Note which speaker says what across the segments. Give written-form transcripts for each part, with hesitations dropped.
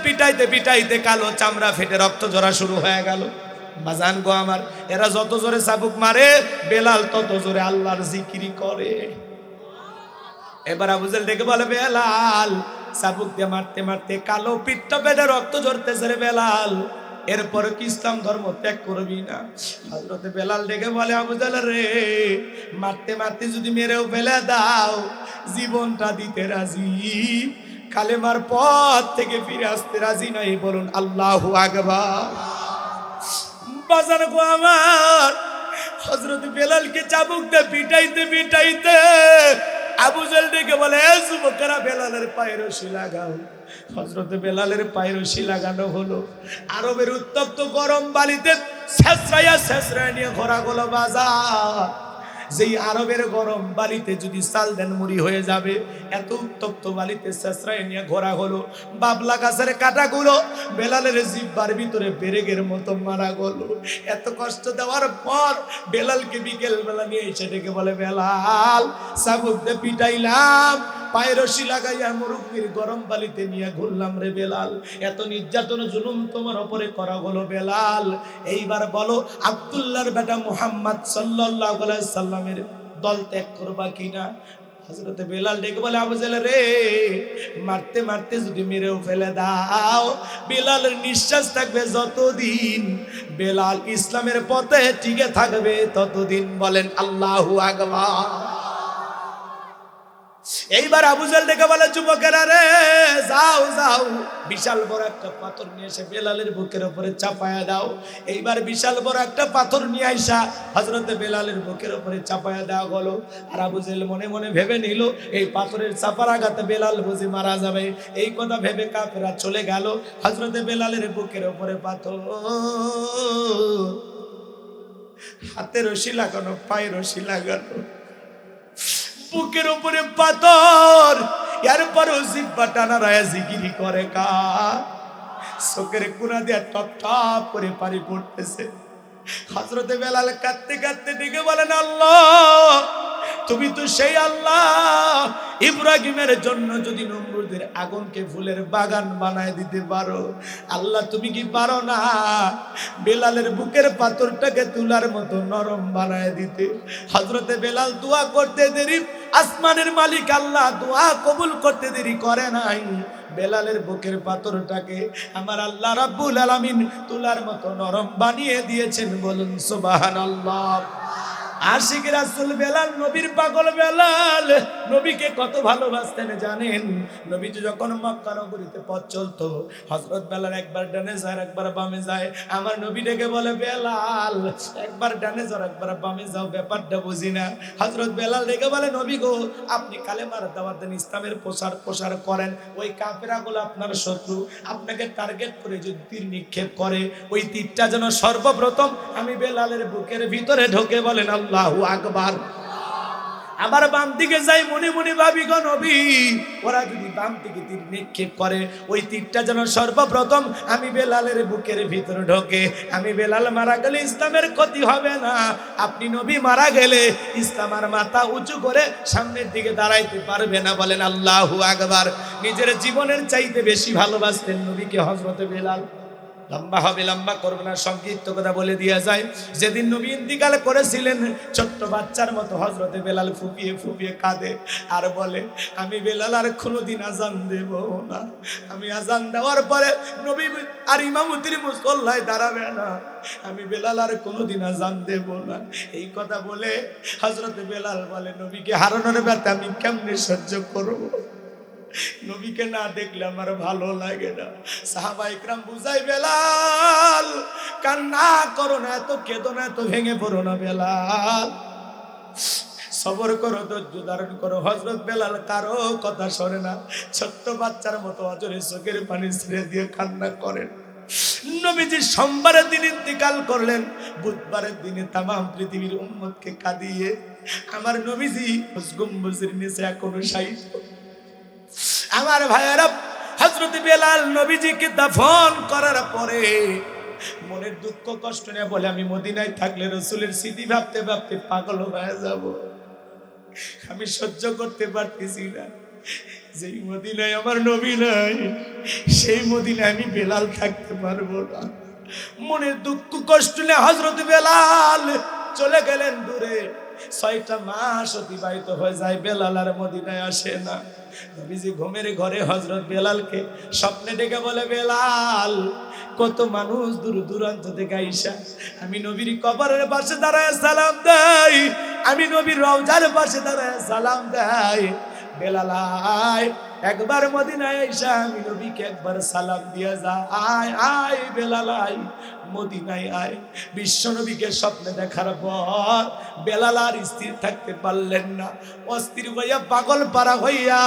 Speaker 1: পিটাইতে পিটাইতে কালো চামড়া ফেটে রক্ত ঝরা শুরু হয়ে গেল। বাজান গো আমার, এরা যত জোরে চাবুক মারে বেলাল তত জোরে আল্লাহর জিকিরি করে। এবার আবু জেহেল ডেকে বলে, বেলাল, চাবুক দিয়ে মারতে মারতে কালো পিঠটা পেটে রক্ত ঝরতেছে রে বেলাল, এরপরে কি ইসলাম ধর্ম ত্যাগ করবি না? হযরতে বেলাল ডেকে বলে, আবু জেহেল রে, মারতে মারতে যদি মেরেও ফেলে দাও, জীবনটা দিতে রাজি, কালেমার পথ থেকে ফিরে আসতে রাজি নাই, বলুন আল্লাহু আকবার। বাজান গো আমার, হযরত বেলালকে চাবুক দিয়ে পিটাইতে পিটাইতে আবু জেহেল ডেকে বলে, এ যুবকেরা, বেলালের পায়ের রশি লাগাও। হযরত বেলালের পায়ের রশি লাগানো হলো। আরবের উত্তপ্ত গরম বালিতে ছেঁচড়াইয়া নিয়ে ঘোরা গেল বাজার। যেই আরবের গরম বালিতে যদি চাল দেন মুড়ি হয়ে যাবে, এত উত্তপ্ত বালিতে ছেঁচড়াইয়া নিয়ে ঘোরা হলো। বাবলা গাছের কাঁটাগুলো বেলালের জিহ্বার ভিতরে পেরেকের মতো মারা গেল। এত কষ্ট দেওয়ার পর বেলালকে বিকেল বেলা নিয়ে এসে ডেকে বলে, বেলাল, চাবুক দিয়ে পিটাইলাম, পায়ের রশি লাগাইয়া মুরুব্বির গরম বালিতে নিয়ে ঘুরলাম রে বেলাল, এত নির্যাতন জুলুম তোমার উপরে করা হলো বেলাল, এইবার বলো আব্দুল্লাহর বেটা মুহাম্মদ সাল্লাল্লাহু আলাইহি সাল্লামের দল ত্যাগ করবা কিনা? হযরতে বেলাল ডেকে বলে, আবু জেহেল রে, মারতে মারতে যদি মেরেও ফেলে দাও, বেলালের নিঃশ্বাস থাকবে যতদিন, বেলাল ইসলামের পথে টিকে থাকবে ততদিন, বলেন আল্লাহু আকবার। এইবার আবু জেহেল ডেকে বলে, যুবকেরা রে, যাও যাও, বিশাল বড় একটা পাথর নিয়ে এসে বেলালের বুকের উপরে চাপায়া দাও। এইবার বিশাল বড় একটা পাথর নিয়ে আইসা হযরতে বেলালের বুকের উপরে চাপায়া দেওয়া গেল। আর আবু জেহেল মনে মনে ভেবে নিল, এই পাথরের চাপার আঘাতে বেলাল বুঝি মারা যাবে। এই কথা ভেবে কাফেররা চলে গেল। হযরতে বেলালের বুকের উপরে পাথর, হাতে রশি লাগানো, পায়ে রশি লাগানো, বুকের উপরে পাথর, এরপরও জিহ্বা টানা রায়া জিকিরি করে কার? চোখের কোনা দিয়ে টপ টপ করে পানি পড়তেছে। হযরতে বেলাল কাঁদতে কাঁদতে ডেকে বলেন, আল্লাহ, তুমি তো সেই আল্লাহ, ইব্রাহিমের জন্য যদি নমরুদের আগুনকে ফুলের বাগান বানায় দিতে পারো, আল্লাহ তুমি কি পারো না বেলালের বুকের পাথরটাকে তুলার মতো নরম বানায় দিতে? হযরতে বেলাল দোয়া করতে দেরি, আসমানের মালিক আল্লাহ দোয়া কবুল করতে দেরি করে নাই। বেলালের বুকের পাথরটাকে আমার আল্লাহ রাব্বুল আলামিন তুলার মতো নরম বানিয়ে দিয়েছেন, বলুন সুবহানাল্লাহ। আশিক রাসূল বেলাল, নবীর পাগল বেলাল, নবীকে কত ভালোবাসতেন জানেন? নবীজি যখন মক্কা নগরীতে পথ চলতো, হযরত বেলাল একবার ডানে যায় একবার বামে যায়। আমার নবী ডেকে বলে, বেলাল, একবার ডানে যাও একবার বামে যাও, ব্যাপারটা বুঝি না। হযরত বেলাল ডেকে বলে, নবী গো, আপনি কালেমার দাওয়াত দেন, ইসলামের প্রসার করেন, ওই কাফেরগুলো আপনার শত্রু, আপনাকে টার্গেট করে যদি তীর নিক্ষেপ করে, ওই তীরটা যেন সর্বপ্রথম আমি বেলালের বুকের ভিতরে ঢোকে, বলেন আল্লাহু আকবার। আবার বাম দিকে যাই, মনে মনে ভাবি, গো নবী, ওরা যদি বাম দিকে তীর নিক্ষেপ করে, ওই তীরটা যেন সর্বপ্রথম আমি বেলালের বুকের ভিতরে ঢোকে। আমি বেলাল মারা গেলে ইসলামের ক্ষতি হবে না, আপনি নবী মারা গেলে ইসলাম আর মাথা উঁচু করে সামনের দিকে দাঁড়াইতে পারবে না, বলেন আল্লাহু আকবার। নিজের জীবনের চাইতে বেশি ভালোবাসতেন নবীকে হযরতে বেলাল। লম্বা হবে, লম্বা করবে না, সংক্ষিপ্ত কথা বলে দিয়া যায়। যেদিন নবী ইন্তিকাল করেছিলেন, ছোট্ট বাচ্চার মতো হযরতে বেলাল ফুপিয়ে ফুপিয়ে কাঁদে আর বলে, আমি বেলাল আর কোনোদিন আজান দেব না, আমি আজান দেওয়ার পরে নবী আর ইমামতির মুসল্লায় দাঁড়াবে না, আমি বেলাল আর কোনোদিন আজান দেব না। এই কথা বলে হযরতে বেলাল বলে, নবীকে হারানোর ব্যথা আমি কেমনে সহ্য করবো? নবীকে না দেখলে আমার ভালো লাগে না। সাহাবা ইকরাম বুঝাই, বেলাল কান্না করো না, এত কেঁদো না, এত ভেঙে পড়ো না, বেলাল সবর করো, ধৈর্য ধারণ করো। হযরত বেলাল কারো কথা শোনে না, ছোট্ট বাচ্চার মতো অজরে চোখের পানি ছেড়ে দিয়ে কান্না করেন। নবীজি সোমবারের দিন ইন্তিকাল করলেন, বুধবারের দিনে তামাম পৃথিবীর উম্মতকে কাঁদিয়ে আমার নবীজি গম্বুজের নিচে এখনো শায়িত। আমার ভাইয়েরা, হযরত বেলাল নবীজিকে দাফন করার পরে মনের দুঃখ কষ্ট নিয়ে বলে, আমি মদিনায় থাকলে রাসূলের স্মৃতি ভাবতে ভাবতে পাগল হয়ে যাব, আমি সহ্য করতে পারতেছি না। যেই মদিনায় আমার নবী নাই, সেই মদিনায় আমি বেলাল থাকতে পারবো না। মনের দুঃখ কষ্ট নিয়ে হযরত বেলাল চলে গেলেন দূরে। 6টা মাস অতিবাহিত হয়ে যায়, বেলাল আর মদিনায় আসে না। নবীজি ঘুমের ঘরে হযরত বেলালকে স্বপ্নে ডেকে বলে, বেলাল, কত মানুষ দূর দূরান্ত থেকে আইসা আমি নবীর কবরের পাশে দাঁড়ায় সালাম দেই, আমি নবীর রওজার পাশে দাঁড়ায় সালাম দেই। বেলাল আয়, একবার মদিনায় আইসা আমি নবীকে একবার সালাম দিয়া যা। আয় আয় বেলাল আয়, মদিনায় আয়। বিশ্ব নবীকে স্বপ্নে দেখার পর বেলাল আর স্থির থাকতে পারলেন না, অস্থির হইয়া পাগল পারা হইয়া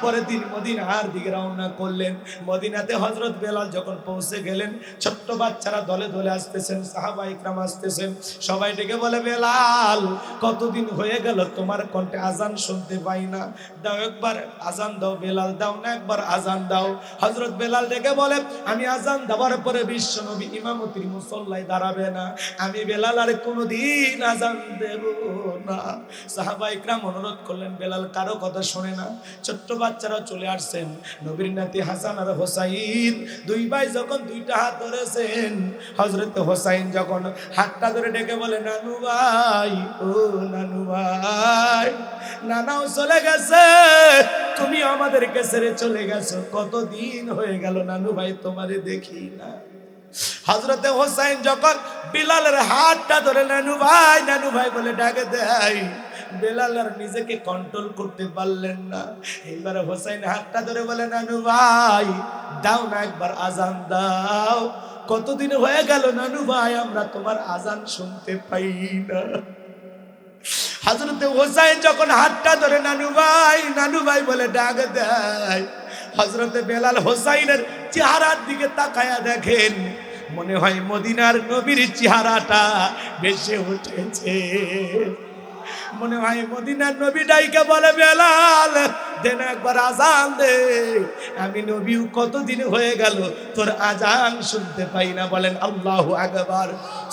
Speaker 1: পরের দিন মদিনার দিকে রওনা করলেন। মদিনাতে হযরত বেলাল যখন পৌঁছে গেলেন, ছোট্ট বাচ্চারা দলে দলে আসতেছেন, সাহাবা ইকরাম আসতেছেন, সবাই ডেকে বলে, বেলাল, কতদিন হয়ে গেল তোমার কণ্ঠে আজান শুনতে পাই না, দাও একবার আজান দাও। বেলাল, দাও না একবার আজান দাও। হযরত বেলাল ডেকে বলে, আমি আজান দেওয়ার পরে বিশ্ব নবী ইমামতির মুসল্লায় দাঁড়াবে না, আমি বেলাল আর কোনোদিন আজান দেব না। সাহাবা ইকরাম অনুরোধ করলেন, বেলাল কারো কথা শোনে না। ছোট্ট বাচ্চারা চলে আসছেন, নবীর নাতি হাসান আর হোসাইন দুই ভাই যখন দুইটা হাত ধরেছেন, হযরত হোসাইন যখন হাতটা ধরে ডেকে বলে, নানু ভাই, ও নানু ভাই, নানাও চলে গেছে, তুমি আমাদেরকে ছেড়ে চলে গেছো, কতদিন হয়ে গেল নানু ভাই তোমারে দেখি না। হযরতে হোসাইন যখন বিলালের হাতটা ধরে নানু ভাই বলে ডাকে দেয়, বেলাল আর নিজেকে কন্ট্রোল করতে পারলেন না। এইবার হোসাইন হাতটা ধরে বলে, নানু ভাই, দাও না একবার আজান দাও, কতদিন হয়ে গেল নানু ভাই আমরা তোমার আজান শুনতে পাই না। হযরতে হোসাইন যখন হাতটা ধরে নানু ভাই বলে ডাক দেয়, হযরতে বেলাল হোসাইনের চেহারার দিকে তাকায়া দেখেন, মনে হয় মদিনার নবীর চেহারাটা ভেসে উঠেছে। মনে হয় মদিনার নবী ডাইকে বলে, বেলাল, দেন একবার আজান দে, আমি নবীও কতদিন হয়ে গেল তোর আজান শুনতে পাই না। বলেন আল্লাহু আকবার।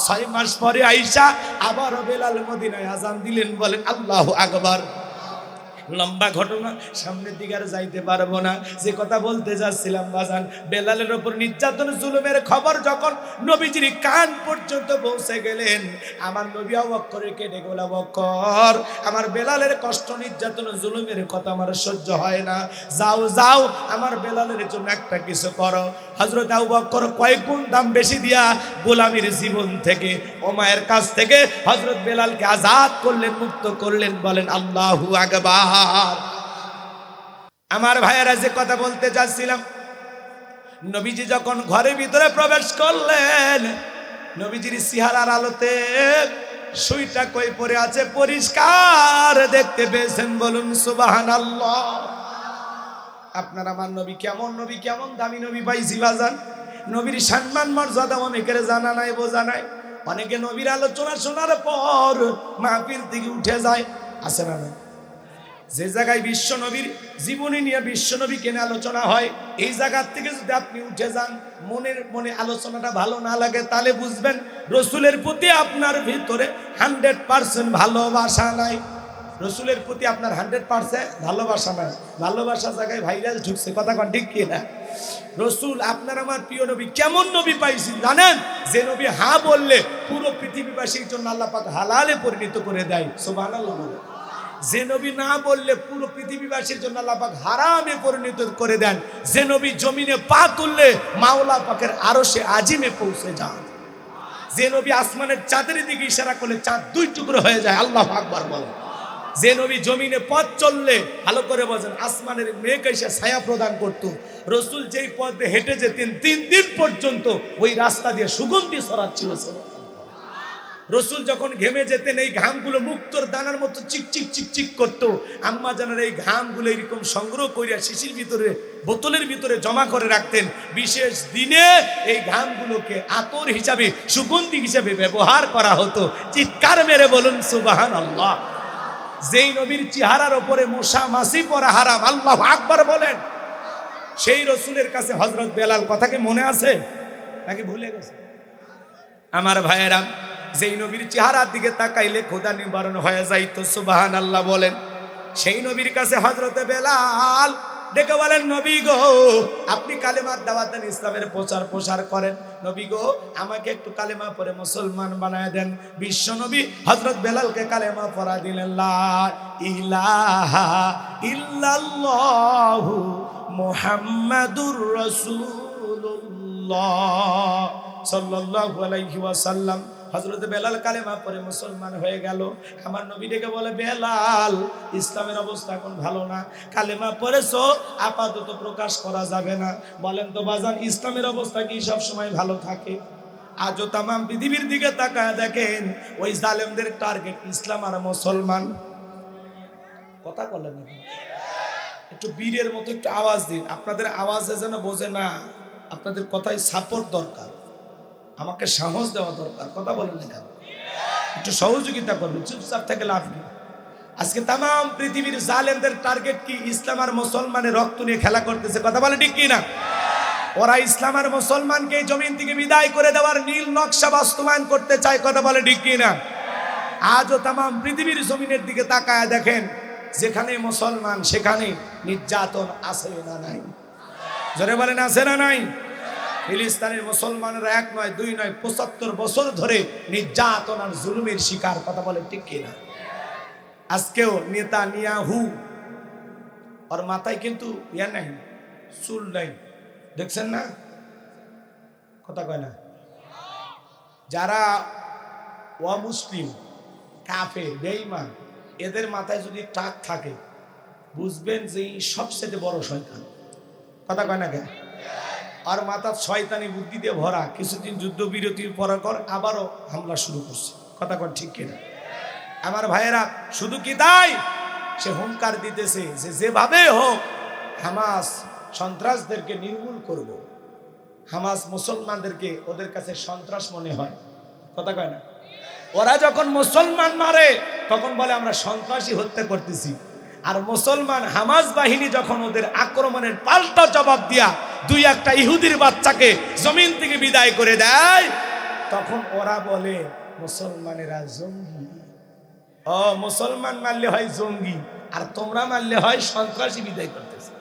Speaker 1: 6 মাস পরে আইসা আবারও বেলাল মদিনায় আজান দিলেন। বলেন আল্লাহু আকবার। লম্বা ঘটনা, সামনের দিকে আর যাইতে পারবো না। যে কথা বলতে যাচ্ছিলাম বাজান, বেলালের ওপর নির্যাতন জুলুমের খবর যখন নবীজির কান পর্যন্ত পৌঁছে গেলেন, আমার নবী আবু বকরকে ডেকে বলে, আবু বকর, আমার বেলালের কষ্ট নির্যাতন জুলুমের কথা আমার সহ্য হয় না, যাও যাও আমার বেলালের জন্য একটা কিছু করো। হযরত আবু বকর কয়েক গুণ দাম বেশি দিয়া গোলামীর জীবন থেকে, ওমায়ের কাছ থেকে হযরত বেলালকে আজাদ করলেন, মুক্ত করলেন। বলেন আল্লাহু আকবার। আমার ভাইয়েরা, যে কথা বলতে যাচ্ছিলাম, নবীজি যখন ঘরের ভিতরে প্রবেশ করলেন, নবীজির চেহারার আলোতে সুইটা কই পড়ে আছে পরিষ্কার দেখতে পেয়েছেন। বলুন সুবহানাল্লাহ। আপনার আমার নবী কেমন দামি নবী পাইছি বাজান। নবীর সম্মান মর্যাদা অনেকের জানা নাই, বোঝা নাই। অনেকে নবীর আলোচনা শোনার পর মাহফিল থেকে উঠে যায়, আছে না? যে জায়গায় বিশ্ব নবীর জীবনী নিয়ে বিশ্ব নবীকে নিয়ে আলোচনা হয়, এই জায়গার থেকে যদি আপনি উঠে যান, মনে আলোচনাটা ভালো না লাগে, তাহলে বুঝবেন রসুলের প্রতি আপনার ভিতরে 100% ভালোবাসা নাই। রসুলের প্রতি আপনার 100% ভালোবাসা নাই। ভালোবাসা জায়গায় ভাইরাস ঢুকছে, কথা কন ঠিক কি না? রসুল আপনার আমার প্রিয় নবী, কেমন নবী পাইছি জানেন? যে নবী হা বললে পুরো পৃথিবীবাসীর জন্য আল্লাহ পাক হালালে পরিণত করে দেয়। সুবহানাল্লাহ। যে নবী না বললে পুরো পৃথিবীবাসীর জন্য আল্লাহ পাক হারামে পরিণত করে দেন। যে নবী জমিনে পা তুললে মাওলা পাকের আরশে আজিমে পৌঁছে যান। যে নবী আসমানের চাঁদের দিকে ইশারা করলে চাঁদ 2 টুকরো হয়ে যায়। আল্লাহু আকবার বলেন। যে নবী জমিনে পথ চললে, ভালো করে বলেন, আসমানের মেঘ এসে ছায়া প্রদান করত। রসুল যেই পথে হেঁটে যেতেন 3 দিন পর্যন্ত ওই রাস্তা দিয়ে সুগন্ধি ছড়াচ্ছিল। রসুল যখন ঘেমে যেতেন, এই ঘামগুলো মুক্তোর দানার মতো চিকচিক চিকচিক করতো। আম্মা জানার এই ঘামগুলো এরকম সংগ্রহ করিয়া শিশির ভিতরে, বোতলের ভিতরে জমা করে রাখতেন। বিশেষ দিনে এই ঘামগুলোকে আতর হিসাবে, সুগন্ধি হিসাবে ব্যবহার করা হতো। চিৎকার মেরে বলুন সুবহানাল্লাহ। যেই নবীর চেহারার ওপরে মশা মাছি পড়া হারাম, আল্লাহু আকবার বলেন, সেই রসুলের কাছে হযরত বেলাল, কথা কি মনে আছে নাকি ভুলে গেছে? আমার ভাইয়েরা, যেই নবীর চেহারার দিকে তাকাইলে খোদা নিবারণ হয়ে যাইতো। সুবহানাল্লাহ বলেন। সেই নবীর কাছে হযরতে বেলাল ডেকে বলেন, নবী গো আপনি কালেমার দাওয়াত দেন, ইসলামের প্রচার করেন, নবী গো আমাকে একটু কালেমা পড়ে মুসলমান বানায় দেন। বিশ্ব নবী হযরত বেলালকে কালেমা পড়া দিলেন, লা ইলাহা ইল্লাল্লাহু মুহাম্মাদুর রাসূলুল্লাহ সাল্লাল্লাহু আলাইহি ওয়াসাল্লাম। হযরত বেলাল কালেমা পড়ে মুসলমান হয়ে গেল। আমার নবী ডেকে বলে, বেলাল ইসলামের অবস্থা এখন ভালো না, কালেমা পড়েছো আপাতত প্রকাশ করা যাবে না। বলেন তো বাজান, ইসলামের অবস্থা কি সব সময় ভালো থাকে? আজও তাম পৃথিবীর দিকে তাকায় দেখেন, ওই জালেমদের টার্গেট ইসলাম আর মুসলমান। কথা বলেন না, একটু বীরের মতো একটু আওয়াজ দিন। আপনাদের আওয়াজে যেন বোঝে না, আপনাদের কথায় সাপোর্ট দরকার, আমাকে সাহস দেওয়া দরকার। কথা বলেন না, একটু সহযোগিতা করবেন, চুপচাপ থেকে লাভ নেই। আজকে তাম পৃথিবীর জালেমদের টার্গেট কি? ইসলাম আর মুসলমানের রক্ত নিয়ে খেলা করতেছে। কথা বলে ঠিক কি না? ওরা ইসলাম আর মুসলমানকে জমিন থেকে বিদায় করে দেওয়ার নীল নকশা বাস্তবায়ন করতে চায়। কথা বলে ঠিক কি না? আজও তাম পৃথিবীর জমিনের দিকে তাকায় দেখেন, যেখানে মুসলমান সেখানে নির্যাতন আছে না নাই? জোরে বলেন, আছে না নাই? ফিলিস্তিনের মুসলমানরা এক নয়, দুই নয়, ৭৫ বছর ধরে নির্যাতন আর জুলুমের শিকার। কথা বলে ঠিক কিনা? আজকেও নেতানিয়াহু ওর মাথায় কিন্তু ইয়া নাই, চুল নাই, দেখছেন না? কথা কয় না? যারা অমুসলিম, কাফের, বেঈমান, এদের মাথায় যদি টাক থাকে বুঝবেন যে সবচেয়ে বড় শয়তান। কথা কয় না? কেন? আর মাথা শয়তানি বুদ্ধি দিয়ে ভরা। কিছুদিন যুদ্ধবিরতির পর আবারও হামলা শুরু করছে। কথা কন ঠিক কিনা? আমার ভাইয়েরা, শুধু কি তাই, সে হুঙ্কার দিতেছে যে যেভাবে হোক হামাস সন্ত্রাসদেরকে নির্মূল করব। হামাস মুসলমানদেরকে ওদের কাছে সন্ত্রাস মনে হয়। কথা কয় না? ওরা যখন মুসলমান মারে তখন বলে আমরা সন্ত্রাসী হত্যা করতেছি। আর মুসলমান হামাস বাহিনী যখন ওদের আক্রমণের পাল্টা জবাব দিয়া দুই একটা ইহুদির বাচ্চাকে জমিন থেকে বিদায় করে দেয়, তখন ওরা বলে মুসলমানেরা জঙ্গি। ও, মুসলমান মারলে হয় জঙ্গি, আর তোমরা মারলে হয় সন্ত্রাসী। বিদায় করতেছে।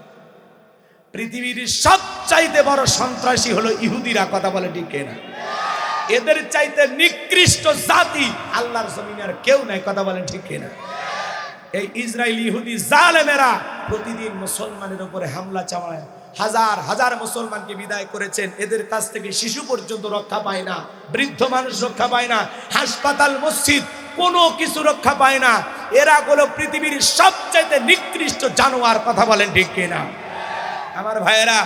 Speaker 1: পৃথিবীর সবচাইতে বড় সন্ত্রাসী হলো ইহুদিরা। কথা বলে ঠিক না? এদের চাইতে নিকৃষ্ট জাতি আল্লাহর জমিনে আর কেউ নাই। কথা বলেন ঠিক না? এই ইসরায়েলি ইহুদি জালেমেরা প্রতিদিন মুসলমানের উপরে হামলা চালায়, হাজার হাজার মুসলমানকে বিদায় করেছেন। এদের কাছ থেকে শিশু পর্যন্ত রক্ষা পায় না, বৃদ্ধ মানুষ রক্ষা পায় না, হাসপাতাল মসজিদ কোনো কিছু রক্ষা পায় না। এরা হলো পৃথিবীর সবচাইতে নিকৃষ্ট জানোয়ার। কথা বলেন ঠিক কিনা? আমার ভাইয়েরা,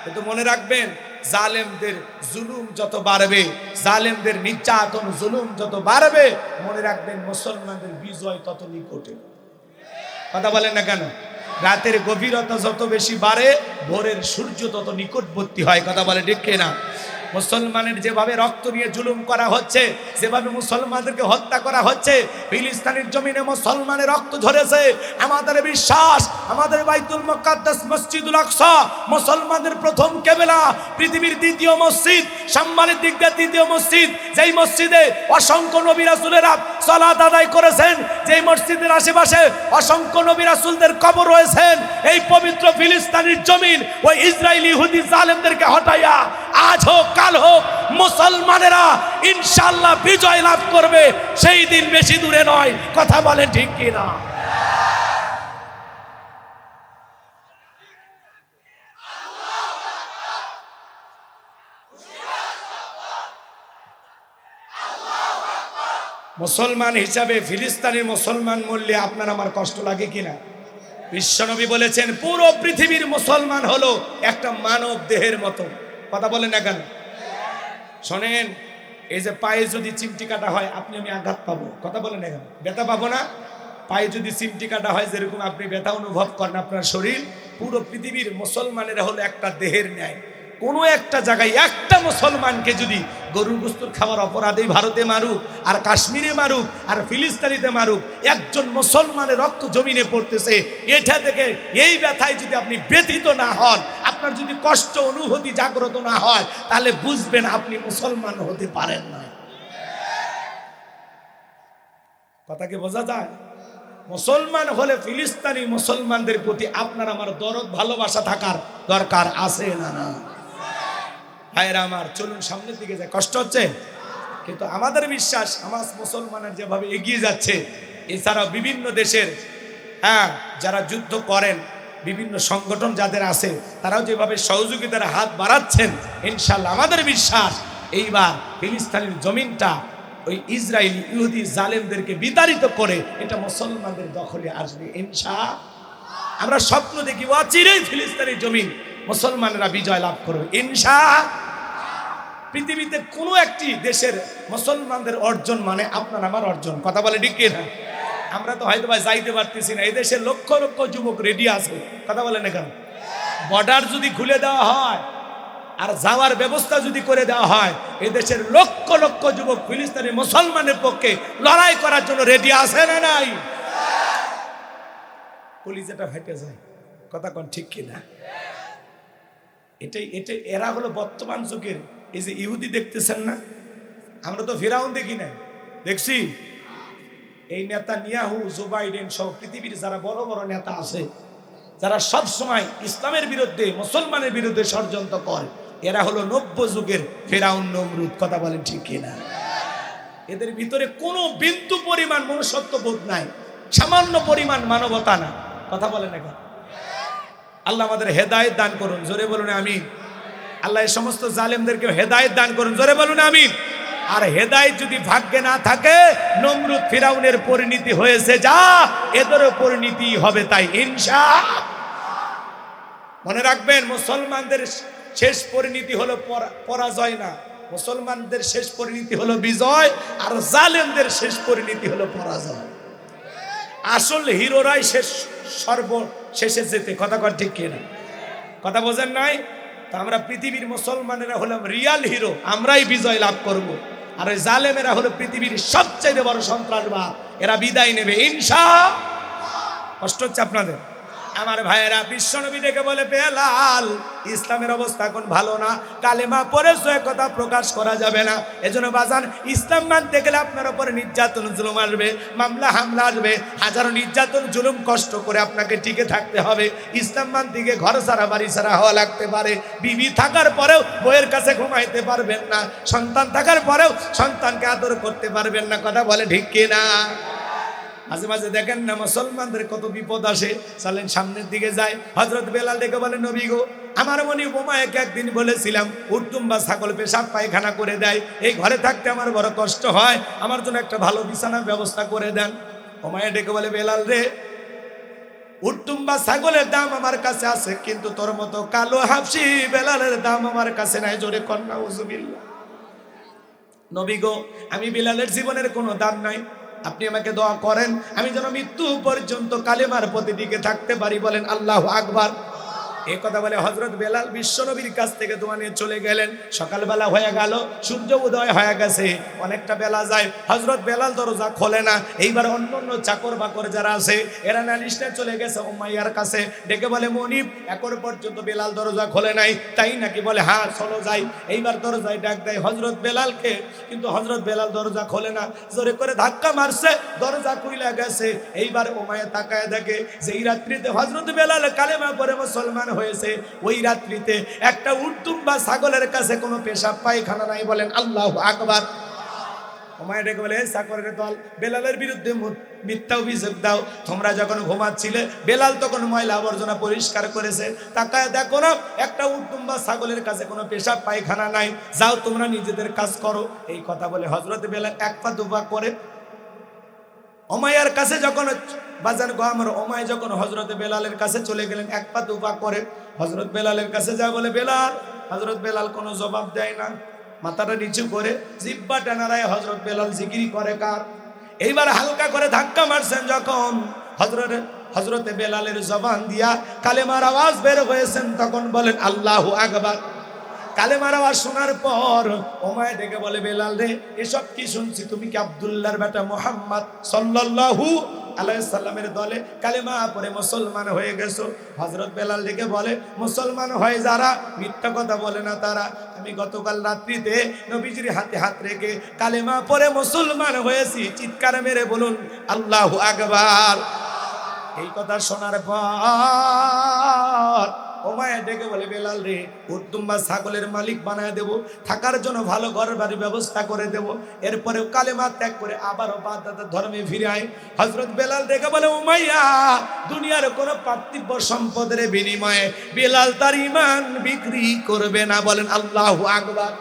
Speaker 1: একটু মনে রাখবেন, জালেমদের জুলুম যত বাড়বে, জালেমদের নির্যাতন জুলুম যত বাড়বে, মনে রাখবেন মুসলমানদের বিজয় তত নিকটে। কথা বলেন না কেন? রাতের গভীরতা যত বেশি বাড়ে, ভোরের সূর্য তত নিকটবর্তী হয়। কথা বলে ঠিক কিনা? মুসলমানের যেভাবে রক্ত নিয়ে জুলুম করা হচ্ছে, যেভাবে মুসলমানদেরকে হত্যা করা হচ্ছে, ফিলিস্তিনের জমিনে মুসলমানের রক্ত ঝরেছে। আমাদের বিশ্বাস, আমাদের বাইতুল মুকাদ্দাস মসজিদুল আকসা মুসলমানদের প্রথম কিবলা, পৃথিবীর দ্বিতীয় মসজিদ, সম্মানের দিক দিয়ে দ্বিতীয় মসজিদ, যেই মসজিদে অসংখ্য নবী রাসূলেরা সালাত আদায় করেছেন, যেই মসজিদের আশেপাশে অসংখ্য নবী রাসূলদের কবর রয়েছেন, এই পবিত্র ফিলিস্তিনের জমিন ওই ইসরায়েলি ইহুদি জালেমদেরকে হটাইয়া আজ হোক কাল হোক মুসলমানেরা ইনশাআল্লাহ বিজয় লাভ করবে। সেই দিন বেশি দূরে নয়। কথা বলেন ঠিক কিনা? মুসলমান হিসাবে ফিলিস্তিনের মুসলমান মূল্যে আপনার আমার কষ্ট লাগে কিনা? বিশ্বনবী বলেছেন, পুরো পৃথিবীর মুসলমান হলো একটা মানব দেহের মতো। কথা বলেন না কেন? শোনেন, এই যে পায়ে যদি চিমটি কাটা হয়, আপনি আমি আঘাত পাবো। কথা বলেন না কেন? ব্যথা পাবো না? পায়ে যদি চিমটি কাটা হয়, যেরকম আপনি ব্যথা অনুভব করেন আপনার শরীর, পুরো পৃথিবীর মুসলমানেরা হলো একটা দেহের ন্যায়। কোনো একটা জায়গায় একটা মুসলমানকে যদি গরুর গোশত খাওয়ার অপরাধে ভারতে মারুক, আর কাশ্মীরে মারুক, আর ফিলিস্তিনিতে মারুক, একজন মুসলমানের রক্ত জমিনে পড়তেছে, এটা থেকে এই ব্যথায় যদি আপনি ব্যথিত না হন, আপনার যদি কষ্ট অনুভূতি জাগ্রত না হয়, তাহলে বুঝবেন আপনি মুসলমান হতে পারেন না। কথা কি বোঝা যায়? মুসলমান হলে ফিলিস্তিনি মুসলমানদের প্রতি আপনার আমার দরদ ভালোবাসা থাকার দরকার আছে না না? ভাইরা আমার, চলুন সামনের দিকে যায়। কষ্ট হচ্ছে, কিন্তু আমাদের বিশ্বাস হামাস মুসলমানের যেভাবে এগিয়ে যাচ্ছে, এছাড়াও বিভিন্ন দেশের যারা যুদ্ধ করেন, বিভিন্ন সংগঠন যাদের আছে, তারাও যেভাবে সহযোগিতার হাত বাড়াচ্ছেন, ইনশাল্লাহ আমাদের বিশ্বাস এইবার ফিলিস্তিনের জমিনটা ওই ইসরায়েলি ইহুদি জালেমদেরকে বিতাড়িত করে এটা মুসলমানদের দখলে আসবে ইনশাআল্লাহ। আমরা স্বপ্ন দেখি অচিরেই ফিলিস্তিনের জমিন মুসলমানরা বিজয় লাভ করবে ইনশাআল্লাহ। পৃথিবীতে কোনো একটি দেশের মুসলমানদের অর্জন মানে আপনার আমার অর্জন, কথা বলে ঠিক কিনা? আমরা তো হয়তো বা যাইতে পারতেছি না, এই দেশের লক্ষ লক্ষ যুবক রেডি আছে, কথা বলে না কেন? বর্ডার যদি খুলে দেওয়া হয় আর যাওয়ার ব্যবস্থা যদি করে দেওয়া হয়, এই দেশের লক্ষ লক্ষ যুবক ফিলিস্তিনি মুসলমানের পক্ষে লড়াই করার জন্য রেডি আছে না নাই? কলিজাটা ফেটে যায়, কথা কোন ঠিক কিনা? এটাই এরা হলো বর্তমান যুগের এই যে ইহুদি দেখতেছেন না, আমরা তো ফিরাউন দেখি না, দেখছি এই নেতানিয়াহু, জো বাইডেন সহ পৃথিবীর যারা বড় বড় নেতা আছে, যারা সব সময় ইসলামের বিরুদ্ধে মুসলমানের বিরুদ্ধে ষড়যন্ত্র করে, এরা হলো নব্য যুগের ফেরাউন নমরুদ, কথা বলেন ঠিক কিনা? এদের ভিতরে কোনো বিন্দু পরিমাণ মনুষ্যত্ব বোধ নাই, সামান্য পরিমাণ মানবতা না, কথা বলেন এখন। আল্লাহ আমাদের হেদায়েত দান করুন, জোরে বলুন আমিন। আল্লাহ এই সমস্ত জালেমদেরকে হেদায়েত দান করুন, জোরে বলুন আমিন। আর হেদায়েত যদি ভাগ্যে না থাকে, নমরুদ ফিরাউনের পরিণতি হয়েছে যা, এদেরও পরিণতি হবে তাই ইনশাআল্লাহ। মনে রাখবেন, মুসলমানদের শেষ পরিণতি হলো পরাজয় না, মুসলমানদের শেষ পরিণতি হলো বিজয়, আর জালেমদের শেষ পরিণতি হলো পরাজয়। আসল হিরোরাই সর্বশেষে যেতে, কথা কন ঠিক কিনা? কথা বোঝেন নাই? তা আমরা পৃথিবীর মুসলমানেরা হলাম রিয়াল হিরো, আমরাই বিজয় লাভ করব। আর ওই জালেমেরা হলো পৃথিবীর সবচেয়ে বড় সন্ত্রাসবাদ, এরা বিদায় নেবে ইনশাআল্লাহ। কষ্ট হচ্ছে আপনাদের? আমার ভাইয়েরা, বিশ্বনবী ডেকে বলে, বেলাল, ইসলামের অবস্থা এখন ভালো না, কালেমা পড়েছো, কথা প্রকাশ করা যাবে না। এজন্য বাজান, ইসলাম মানতে গেলে আপনার উপরে নির্যাতন জুলুম আসবে, মামলা হামলা আসবে, হাজারো নির্যাতন জুলুম কষ্ট করে আপনাকে টিকে থাকতে হবে। ইসলাম মানতে গিয়ে ঘর ছাড়া বাড়ি ছাড়া হওয়া লাগতে পারে, বিবি থাকার পরেও বইয়ের কাছে ঘুমাইতে পারবেন না, সন্তান থাকার পরেও সন্তানকে আদর করতে পারবেন না, কথা বলে ঠিক কিনা? মাঝে মাঝে দেখেন না মুসলমানদের কত বিপদ আসে, চলেন সামনের দিকে যায়। হযরত বেলাল ডেকে বলে, নবী গো, আমার মনে উমায়াকে একদিন বলেছিলাম উটুম বা ছাগল পেশাব পায়খানা করে দেয়, এই ঘরে থাকতে আমার বড় কষ্ট হয়, আমার জন্য একটা ভালো বিছানার ব্যবস্থা করে দেন। উমায়া ডেকে বলে, বেলাল রে, উটুম বা ছাগলের দাম আমার কাছে আছে, কিন্তু তোর মতো কালো হাফসি বেলালের দাম আমার কাছে নাই, জোরে কন্যা উযুবিল্লাহ। নবী গো, আমি বেলালের জীবনের কোনো দাম নাই, আপনি আমাকে দোয়া করেন আমি যেন মৃত্যু পর্যন্ত কালেমার পথে টিকে থাকতে পারি, বলেন আল্লাহু আকবার। এই কথা বলে হযরত বেলাল বিশ্বনবীর কাছ থেকে দোয়া নিয়ে চলে গেলেন। সকালবেলা হয়ে গেল, সূর্য উদয় হয়ে গেছে, অনেকটা বেলা যায়, হযরত বেলাল দরজা খোলে না। এইবার অন্য চাকর বাকর যারা আছে এরা নালিশে চলে গেছে উমাইয়ার কাছে, ডেকে বলে, মনিব, এখন পর্যন্ত বেলাল দরজা খোলে নাই, তাই নাকি? বলে হ্যাঁ, চলো যাই। এইবার দরজায় ডাক দেয় হযরত বেলালকে, কিন্তু হযরত বেলাল দরজা খোলে না, জোরে করে ধাক্কা মারছে, দরজা খুইলা গেছে। এইবার উমাইয়া তাকায় দেখে যে এই রাত্রিতে হযরত বেলাল কালেমা পড়ে মুসলমান হয়েছে, ওই রাত্রিতে একটা উটুম বা ছাগলের কাছে কোনো পেশাব পায়খানা নাই, বলেন আল্লাহু আকবার। উমাইয়া ডেকে বলে, চাকরের দল, বেলালের বিরুদ্ধে মিথ্যা অভিযোগ দাও, তোমরা যখন ঘুমাচ্ছিলে বেলাল তখন ময়লা আবর্জনা পরিষ্কার করেছে, তাকায় দেখো না একটা উটুম বা ছাগলের কাছে কোনো পেশাব পায়খানা নাই, যাও তোমরা নিজেদের কাজ করো। এই কথা বলে হযরত বেলাল এক পা দুপা করে উমাইয়ার কাছে যখন বাজান গো আমার উমাইয়া যখন হযরত বেলালের কাছে চলে গেলেন, এক পা দুপা করে হযরত বেলালের কাছে যা বলে, বেলাল। হযরত বেলাল কোনো জবাব দেয় না, মাথাটা নিচু করে জিহ্বাটা নাড়ায় হযরত বেলাল জিকিরি করে কার। এইবার হালকা করে ধাক্কা মারছেন যখন হযরতে বেলালের জবান দিয়া কালেমার আওয়াজ বের হয়েছেন, তখন বলেন আল্লাহু আকবার। কালেমার আওয়াজ শোনার পর উমাইয়া ডেকে বলে, বেলাল রে, এসব কি শুনছি, তুমি কি আব্দুল্লাহর বেটা মুহাম্মদ সাল্লাল্লাহু আলাইহি সাল্লামের দলে কালেমা পড়ে মুসলমান হয়ে গেছো? হযরত বেলাল ডেকে বলে, মুসলমান হয় যারা, মিথ্যা কথা বলে না তারা। আমি গতকাল রাত্রিতে নবীজির হাতে হাত রেখে কালেমা পড়ে মুসলমান হয়েছি, চিৎকার মেরে বলুন আল্লাহু আকবার। এই কথা শোনার পর ওমায়া ডেকে বলে, বেলাল রে, উদ্দুম্বা ছাগলের মালিক বানায় দেব, থাকার জন্য ভালো ঘর বাড়ির ব্যবস্থা করে দেব, এরপরে কালেমা ত্যাগ করে আবারও বাদদাদের ধর্মে ফিরে আয়। হযরত বেলাল ডেকে বলে, উমাইয়া, দুনিয়ার কোনো পার্থিব সম্পদের বিনিময়ে বেলাল তার ঈমান বিক্রি করবে না। বলেন আল্লাহু আকবার।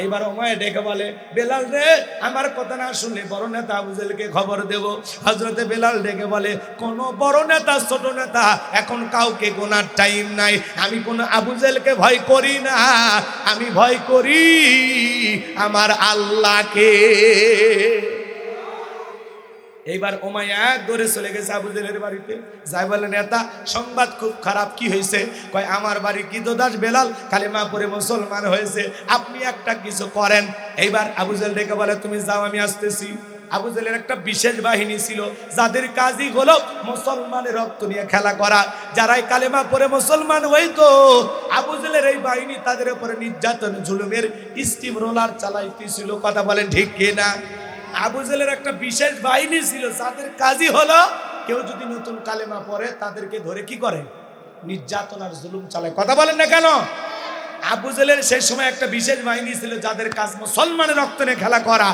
Speaker 1: এইবার ওমায়া ডেকে বলে, বেলাল রে, আমার কথা না শুনলে বড় নেতা আবু জেহেলকে খবর দেব। হযরতে বেলাল ডেকে বলে, কোন বড় নেতা ছোট নেতা এখন কাউকে গোনার টাইম নাই। আমি কোন আবু জেহেলকে ভয় করি না, আমি ভয় করি আমার আল্লাহকে। এইবার ওমাইয়া দৌড়ে চলে গেছে আবু জেহেলের বাড়িতে, যাই বলে, নেতা, সংবাদ খুব খারাপ। কি হয়েছে? কয়, আমার বাড়ি কৃতদাস বেলাল কালেমা পড়ে মুসলমান হয়েছে, আপনি একটা কিছু করেন। এইবার আবু জেহেল ডেকে বলে, তুমি যাও, আমি আসতেছি। আবু জেহেলের একটা বিশেষ বাহিনী ছিল, যাদের কাজই হলো মুসলমানের রক্ত নিয়ে খেলা করা। যারাই কালেমা পড়ে মুসলমান হইতো, আবু জেহেলের এই বাহিনী তাদের উপরে নির্যাতন জুলুমের স্টিম রোলার চালাইতেছিল। কথা বলেন ঠিক কিনা? আবু জেহেলের একটা বিশেষ বাহিনী ছিল, যাদের কাজই হলো কেউ যদি নতুন কালেমা পড়ে তাদেরকে ধরে কি করে? নির্যাতন আর জুলুম চালায়। কথা বলেন না কেন? আবু জেহেলের সেই সময় একটা বিশেষ বাহিনী ছিল, যাদের কাজ মুসলমানের রক্ত নিয়ে খেলা করা।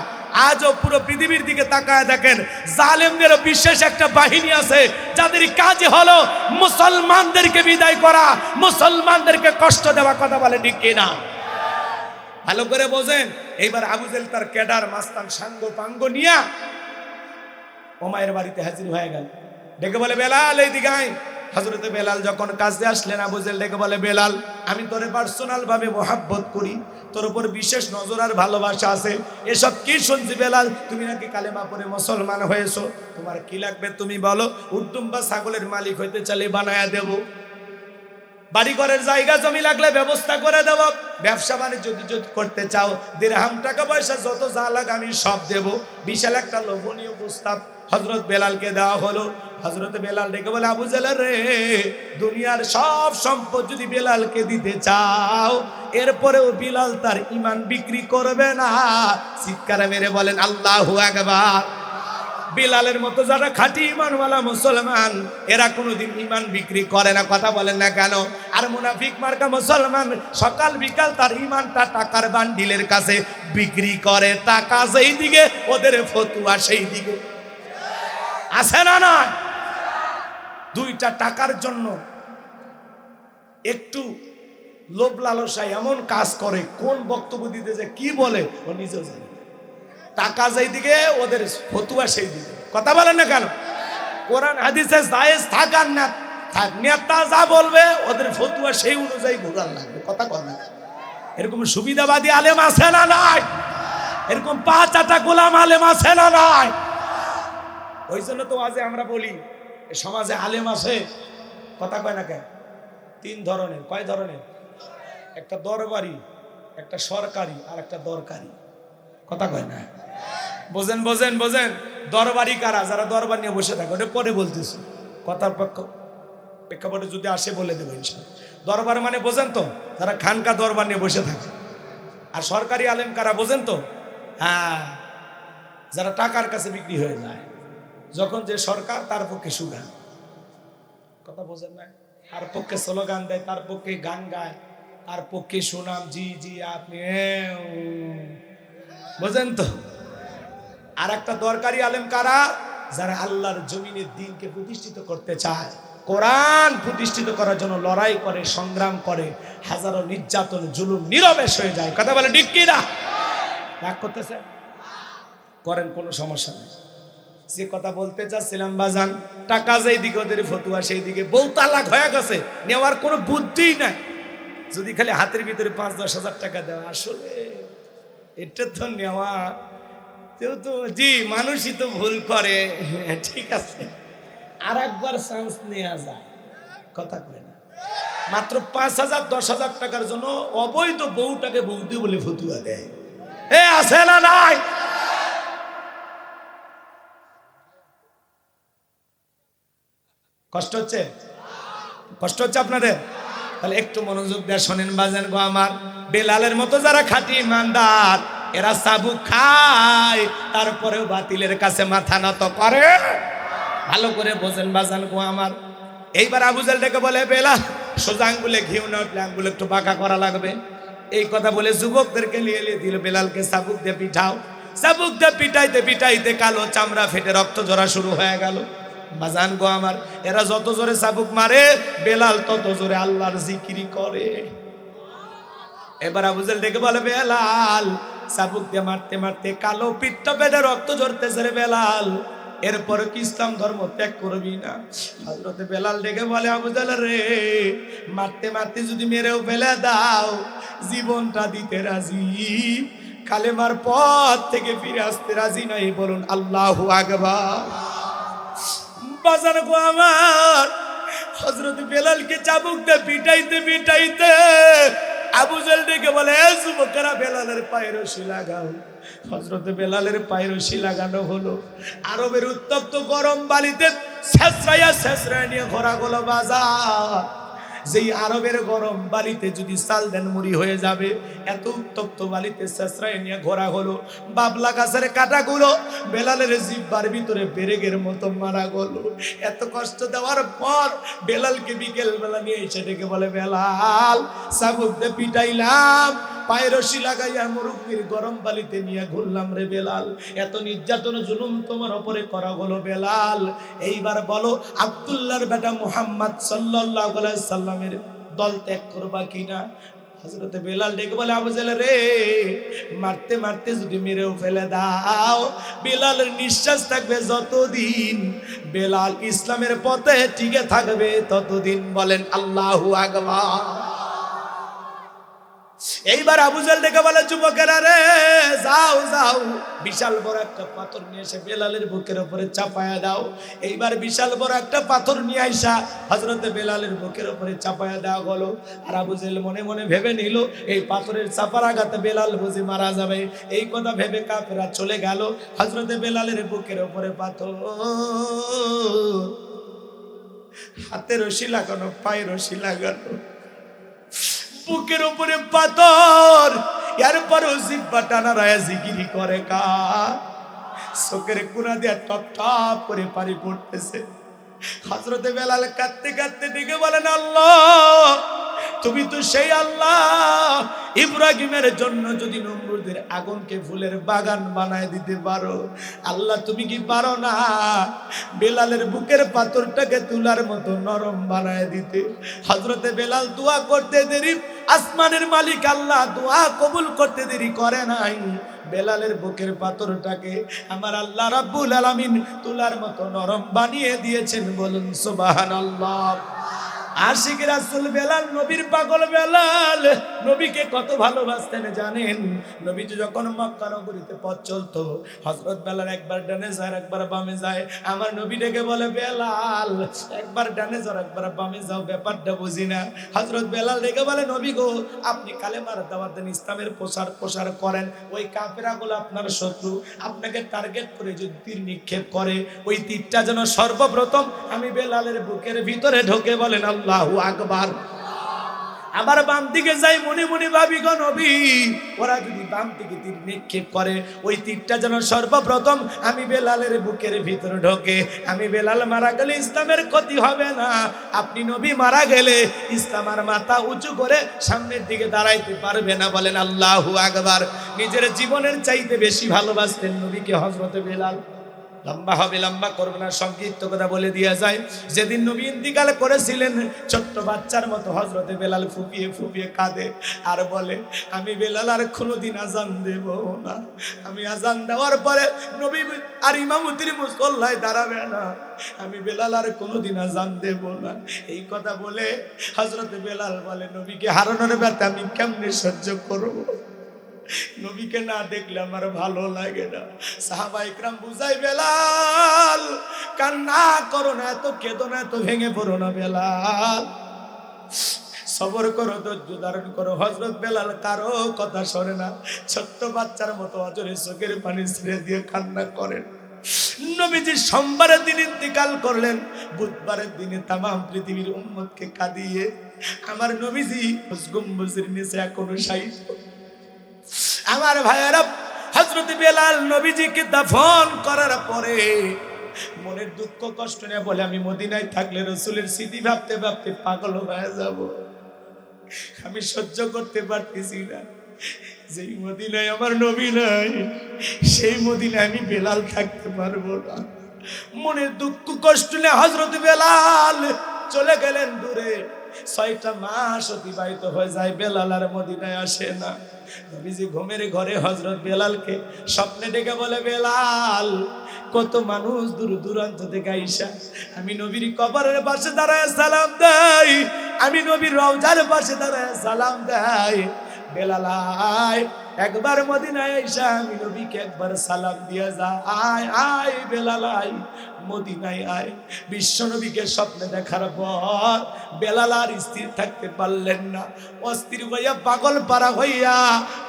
Speaker 1: আজও পুরো পৃথিবীর দিকে তাকায় দেখেন, জালেমদের বিশেষ একটা বাহিনী আছে, যাদের কাজ হলো মুসলমানদেরকে বিদায় করা, মুসলমানদেরকে কষ্ট দেওয়া। কথা বলেন ঠিক কিনা? ভালো করে বোঝেন। এইবার আবু জেহেল তার ক্যাডার মাস্তান সাঙ্গ পাঙ্গ নিয়া ওমায়ের বাড়িতে হাজির হয়ে গেল। ডেকে বলে, বেলাল, এইদিকে আয়। হযরতে বেলাল যখন কাছে আসলেন, আবু জেহেল ডেকে বলে, বেলাল, আমি তোরে পার্সোনাল ভাবে মোহাব্বত করি, তোর উপর বিশেষ নজর আর ভালোবাসা আছে। এসব কি শুনছি বেলাল? তুমি নাকি কালেমা পড়ে মুসলমান হয়েছো, তোমার কি লাগবে তুমি বলো। উদ্দুম্বা ছাগলের মালিক হইতে চাইলে বানায়া দেব, বাড়িঘরের জায়গা জমি লাগলে ব্যবস্থা করে দেব, ব্যবসা বাণিজ্য যদি করতে চাও, দিরহাম টাকা পয়সা যত যা লাগে আমি সব দেব। বিশাল একটা লোভনীয় প্রস্তাব হযরত বেলালকে দেওয়া হলো। হযরত বেলাল ডেকে বলে, আবু জেহেল রে, দুনিয়ার সব সম্পদ যদি বেলালকে দিতে চাও, এরপরেও বেলাল তার ঈমান বিক্রি করবে না। চিৎকার মেরে বলেন আল্লাহু আকবার। বেলালের মতো যারা খাঁটি ঈমানওয়ালা মুসলমান, এরা কোনোদিন ঈমান বিক্রি করে না। কথা বলেন না কেন? আর মুনাফিক মার্কা মুসলমান সকাল বিকাল তার ঈমানটা টাকার বান্ডিলের কাছে বিক্রি করে। টাকা যেই দিকে, ওদের ফতুয়া সেই দিকে। আছে না? না, দুইটা টাকার জন্য একটু লোভ লালসায় এমন কাজ করে, কোন বক্তব্য দিতে যে কি বলে ও নিজেও জানে। টাকা যেই দিকে, ওদের ফতুয়া সেই দিকে। কথা বলেন না কেন? কোরআন হাদিসে জায়েজ থাক আর না থাক, নেতা যা বলবে ওদের ফতুয়া সেই অনুযায়ী ঘোরার লাগবে। কথা কর না? এরকম সুবিধাবাদী আলেম আছে না নাই? এরকম পাঁচ আটা গোলাম আলেম আছে না নাই? ওই জন্য তো আজ আমরা বলি, সমাজে আলেম আছে, কথা কয় না কেন? তিন ধরনের। কয় ধরনের? একটা দরবারি, একটা সরকারি, আর একটা দরকারি। কথা কয় না? বোঝেন বোঝেন বোঝেন। দরবারি কারা? যারা দরবার নিয়ে বসে থাকে, ওটা পরে বলতেছি, কথার প্রেক্ষাপটে যদি আসে বলে দেবো ইনশাআল্লাহ। দরবার মানে বোঝেন তো, যারা খানকা দরবার নিয়ে বসে থাকে। আর সরকারি আলেম কারা বোঝেন তো? হ্যাঁ, যারা টাকার কাছে বিক্রি হয়ে যায়, যখন যে সরকার তার পক্ষে সুগান। কথা বোঝেন না? তার পক্ষে স্লোগান দেয়, তার পক্ষে গান গায়, তার পক্ষে সুনাম, জি জি আপনি, বোঝেন তো? আর একটা দরকারি আলেম কারা? যারা আল্লাহর জমিনের দ্বীনকে প্রতিষ্ঠিত করতে চায়, কোরআন প্রতিষ্ঠিত করার জন্য লড়াই করে, সংগ্রাম করে, হাজারো নির্যাতন জুলুম নীরবে সয়ে যায়। কথা বলে ঠিক কি না? রাগ করতেছে? করেন, কোনো সমস্যা নেই। যে কথা বলতে চাচ্ছিলাম বাজান, টাকা যেই দিকে, ওদের ফতুয়া সেই দিকে। বউ তালাক হয়ে গেছে, নেওয়ার কোনো বুদ্ধিই নাই। যদি খালি হাতের ভিতরে 5-10 হাজার টাকা দেওয়া, আসলে এটা তো নেওয়া, যেহেতু জি মানুষই তো ভুল করে, ঠিক আছে, আর একবার চান্স নেওয়া যায়। কথা কয় না? মাত্র 5,000-10,000 টাকার জন্য অবৈধ বউটাকে বৌদি বলে ফতুয়া দেয়। এ আছে না নাই? কষ্ট হচ্ছে? কষ্ট হচ্ছে আপনাদের? তাহলে একটু মনোযোগ দিয়ে শোনেন বাজান গো আমার। বেলালের মতো যারা খাঁটি ইমানদার, এরা চাবুক খায়, তারপরেও বাতিলের কাছে মাথা নত করে ভালো করে বোঝেন বাজান গো আমার। এইবার আবু জাহেল ডেকে বলে, বেলাল সোজা আঙ্গুলে ঘিউ না উঠলে আঙ্গুলে একটু বাঁকা করা লাগবে। এই কথা বলে যুবকদেরকে নিয়ে দিল, বেলালকে চাবুক দিয়ে পিঠাও। চাবুক দিয়ে পিটাইতে পিটাইতে কালো চামড়া ফেটে রক্ত ঝরা শুরু হয়ে গেল। বাজান গো আমার, এরা যত জোরে চাবুক মারে বেলাল তত জোরে আল্লাহর জিকিরি করে। এবার আবু জাহেল ডেকে বলে, বেলাল চাবুক দিয়ে মারতে মারতে কালো পিঠটা পেটে রক্ত ঝরতেছে রে বেলাল, এরপরে কি ইসলাম ধর্ম ত্যাগ করবি না? হযরতে বেলাল ডেকে বলে, আবু জাহেল রে, মারতে মারতে যদি মেরেও ফেলে দাও জীবনটা দিতে রাজি, কালেমার পথ থেকে ফিরে আসতে রাজি নাই, বলুন আল্লাহু আকবার। বাজার গো আমার, হযরত বেলালকে চাবুক দিয়ে পিটাইতে পিটাইতে আবু জাহেল ডেকে বলে, যুবকেরা বেলালের পায়ে রশি লাগাও। হযরত বেলালের পায়ে রশি লাগানো হলো। আরবের উত্তপ্ত গরম বালিতে ছেঁচড়াইয়া ছেঁচড়াইয়া নিয়ে ঘোরা গেল বাজার। যেই আরবের গরম বালিতে যদি চাল দেন মুড়ি হয়ে যাবে, এত উত্তপ্ত বালিতে ছেঁচড়াইয়া নিয়ে ঘোরা হলো। বাবলা গাছের কাঁটাগুলো বেলালের জিহ্বার ভিতরে পেরেকের মতো মারা গেল। এত কষ্ট দেওয়ার পর বেলালকে বিকেল বেলা নিয়ে এসে ডেকে বলে, বেলাল চাবুক দিয়ে পিটাইলাম, পায়ে রশি লাগাইয়া মুরব্বির গরম বালিতে নিয়ে ঘুরলাম রে বেলাল, এত নির্যাতন জুলুম তোমার উপরে করা হলো বেলাল, এইবার বলো আব্দুল্লাহর বেটা মুহাম্মদ সাল্লাল্লাহু আলাইহি সাল্লামের দল ত্যাগ করবা কিনা? হযরতে বেলাল ডেকে বলে, আবু জাহেল রে, মারতে মারতে যদি মেরেও ফেলে দাও, বেলালের নিঃশ্বাস থাকবে যতদিন, বেলাল ইসলামের পথে টিকে থাকবে ততদিন, বলেন আল্লাহু আকবার। এইবার আবু জাহেল ডেকে বলে, যুবকেরা রে, যাও যাও, বিশাল বড় একটা পাথর নিয়ে এসে বেলালের বুকের উপরে চাপায়া দাও। এইবার বিশাল বড় একটা পাথর নিয়ে আইসা হযরতে বেলালের বুকের উপরে চাপায়া দেওয়া হলো। আর আবু জাহেল মনে মনে ভেবে নিল, এই পাথরের চাপার আঘাতে বেলাল বুঝি মারা যাবে। এই কথা ভেবে কাফেররা চলে গেল। হযরতে বেলালের বুকের উপরে পাথর, হাতে রশি লাগানো, পায়ে রশি লাগানো, বুকের উপরে পাথর, এরপরও জিহ্বা টানা রায়া জিকিরি করে কার? চোখের কোনা দিয়ে টপ টপ করে পানি পড়তেছে। হযরতে বেলাল কাঁদতে কাঁদতে ডেকে বলেন, আল্লাহ তুমি তো সেই আল্লাহ, ইব্রাহিমের জন্য যদি নমরুদের আগুনকে ফুলের বাগান বানায় দিতে পারো, আল্লাহ তুমি কি পারো না বেলালের বুকের পাথরটাকে তুলার মতো নরম বানায় দিতে? হযরতে বেলাল দোয়া করতে দেরি, আসমানের মালিক আল্লাহ দোয়া কবুল করতে দেরি করে নাই। বেলালের বুকের পাথরটাকে আমার আল্লাহ রাব্বুল আলামিন তুলার মতো নরম বানিয়ে দিয়েছেন, বলুন সুবহানাল্লাহ। আশিক রাসূল বেলাল, নবীর পাগল বেলাল, নবীকে কত ভালোবাসতেন জানেন? নবীজি যখন মক্কা নগরীতে পথ চলতো, হযরত বেলাল একবার ডানে যায় একবার বামে যায়। আমার নবী ডেকে বলে, বেলাল একবার ডানে যাও একবার বামে যাও, ব্যাপারটা বুঝি না। হযরত বেলাল ডেকে বলে, নবী গো, আপনি কালেমার দাওয়াত দেন, ইসলামের প্রসার করেন, ওই কাফেরাগুলো আপনার শত্রু, আপনাকে টার্গেট করে যদি তীর নিক্ষেপ করে, ওই তীরটা যেন সর্বপ্রথম আমি বেলালের বুকের ভিতরে ঢোকে, বলেন আল্লাহু আকবার। আবার বাম দিকে যাই, মনে মনে ভাবি গো নবী, ওরা যদি বাম দিকে তীর নিক্ষেপ করে, ওই তীরটা যেন সর্বপ্রথম আমি বেলালের বুকের ভিতরে ঢোকে। আমি বেলাল মারা গেলে ইসলামের ক্ষতি হবে না, আপনি নবী মারা গেলে ইসলাম আর মাথা উঁচু করে সামনের দিকে দাঁড়াইতে পারবে না, বলেন আল্লাহু আকবার। নিজের জীবনের চাইতে বেশি ভালোবাসতেন নবীকে হযরতে বেলাল। লম্বা হবে, লম্বা করবে না, সংক্ষিপ্ত কথা বলে দিয়া যায়। যেদিন নবী ইন্তিকাল করেছিলেন, ছোট্ট বাচ্চার মতো হযরতে বেলাল ফুপিয়ে ফুপিয়ে কাঁদে আর বলে, আমি বেলাল আর কোনোদিন আজান দেব না, আমি আজান দেওয়ার পরে নবী আর ইমামতির মুসল্লায় দাঁড়াবে না, আমি বেলাল আর কোনোদিন আজান দেব না। এই কথা বলে হযরতে বেলাল বলে, নবীকে হারানোর ব্যথা আমি কেমনে সহ্য করবো? নবীকে না দেখলে আমার ভালো লাগে না। সাহাবা ইকরাম বুঝাই, বেলাল কান্না করো না, এত কেঁদো না, এত ভেঙে পড়ো না বেলাল, সবর করো, ধৈর্য ধারণ করো। হযরত বেলাল কারো কথা শোনে না, ছোট্ট বাচ্চার মতো অজরে চোখের পানি ছেড়ে দিয়ে কান্না করেন। নবীজি সোমবারের দিন ইন্তিকাল করলেন, বুধবারের দিনে তামাম পৃথিবীর উম্মতকে কাঁদিয়ে আমার নবীজি গম্বুজের নিচে এখনো শায়িত। আমার ভাইয়েরা, হযরত বেলাল নবীজিকে দাফন করার পরে মনের দুঃখ কষ্ট নিয়ে বলে আমি মদিনায় থাকলে রসুলের স্মৃতি ভাবতে ভাবতে পাগল হয়ে যাব, আমি সহ্য করতে পারতেছি না। যেই মদিনায় আমার নবী নাই, সেই মদিনায় আমি বেলাল থাকতে পারবো না। মনের দুঃখ কষ্ট নিয়ে হযরত বেলাল চলে গেলেন দূরে। 6টা মাস অতিবাহিত হয়ে যায়, বেলাল আর মদিনায় আসে না। নবীজি ঘুমের ঘরে হযরত বেলালকে স্বপ্নে ডেকে বলে, বেলাল, কত মানুষ দূর দূরান্ত থেকে আইসা আমি নবীর কবরের পাশে দাঁড়ায় সালাম দেই, আমি নবীর রওজার পাশে দাঁড়ায় সালাম দেই। বেলাল আয়, একবার মদিনায় আইসা আমি নবীকে একবার সালাম দিয়া যা। আয় আয় বেলাল আয়, মদিনায় আয়। বিশ্ব নবীকে স্বপ্নে দেখার পর বেলাল আর স্থির থাকতে পারলেন না, অস্থির হইয়া পাগল পারা হইয়া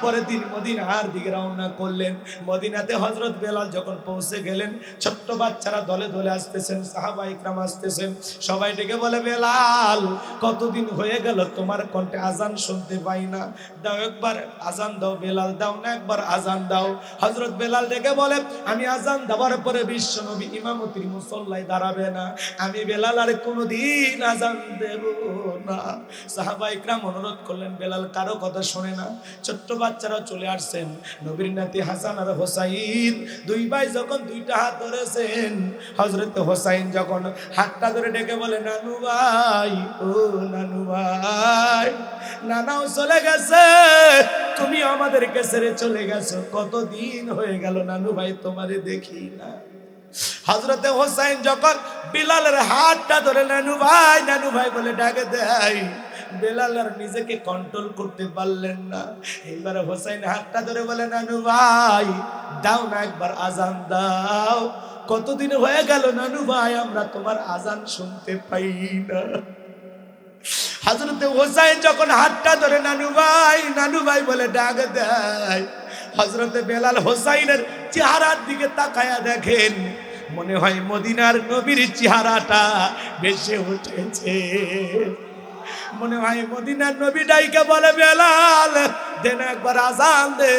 Speaker 1: পরের দিন মদিনার দিকে রওনা করলেন। মদিনাতে হযরত বেলাল যখন পৌঁছে গেলেন, ছোট্ট বাচ্চারা দলে দলে আসতেছেন, সাহাবা ইকরাম আসতেছেন, সবাই ডেকে বলে, বেলাল, কতদিন হয়ে গেল তোমার কণ্ঠে আজান শুনতে পাই না, দাও একবার আজান দাও। বেলাল, দাও না একবার আজান দাও। হযরত বেলাল ডেকে বলে, আমি আজান দেওয়ার পরে বিশ্ব নবী ইমামতির মুসল্লায় দাঁড়াবে না, আমি বেলাল আর কোনোদিন আজান দেব না। সাহাবা ইকরাম অনুরোধ করলেন, বেলাল কারো কথা শোনে না। ছোট্ট বাচ্চারা চলে আসছেন, নবীর নাতি হাসান আর হোসাইন দুই ভাই যখন দুইটা হাত ধরেছেন, হযরত হোসাইন যখন হাতটা ধরে ডেকে বলে, নানু ভাই, ও নানু ভাই, নানাও চলে গেছে, তুমি আমাদেরকে ছেড়ে চলে গেছো, কতদিন হয়ে গেল নানু ভাই তোমারে দেখি না। হযরতে হোসাইন যখন বিলালের হাতটা ধরে নানু ভাই বলে ডাকে দেয়, বেলাল আর নিজেকে কন্ট্রোল করতে পারলেন না। এইবার হোসাইন হাতটা ধরে বলে, নানু ভাই, দাও না একবার আজান দাও, কতদিন হয়ে গেল নানু ভাই আমরা তোমার আজান শুনতে পাই না। হযরতে হোসাইন যখন হাতটা ধরে নানু ভাই বলে ডাক দেয়, হযরতে বেলাল হোসাইনের চেহারার দিকে তাকায়া দেখেন, মনে হয় মদিনার নবীর চেহারাটা ভেসে উঠেছে। মনে হয় মদিনার নবী ডাইকে বলে, বেলাল, দেন একবার আজান দে,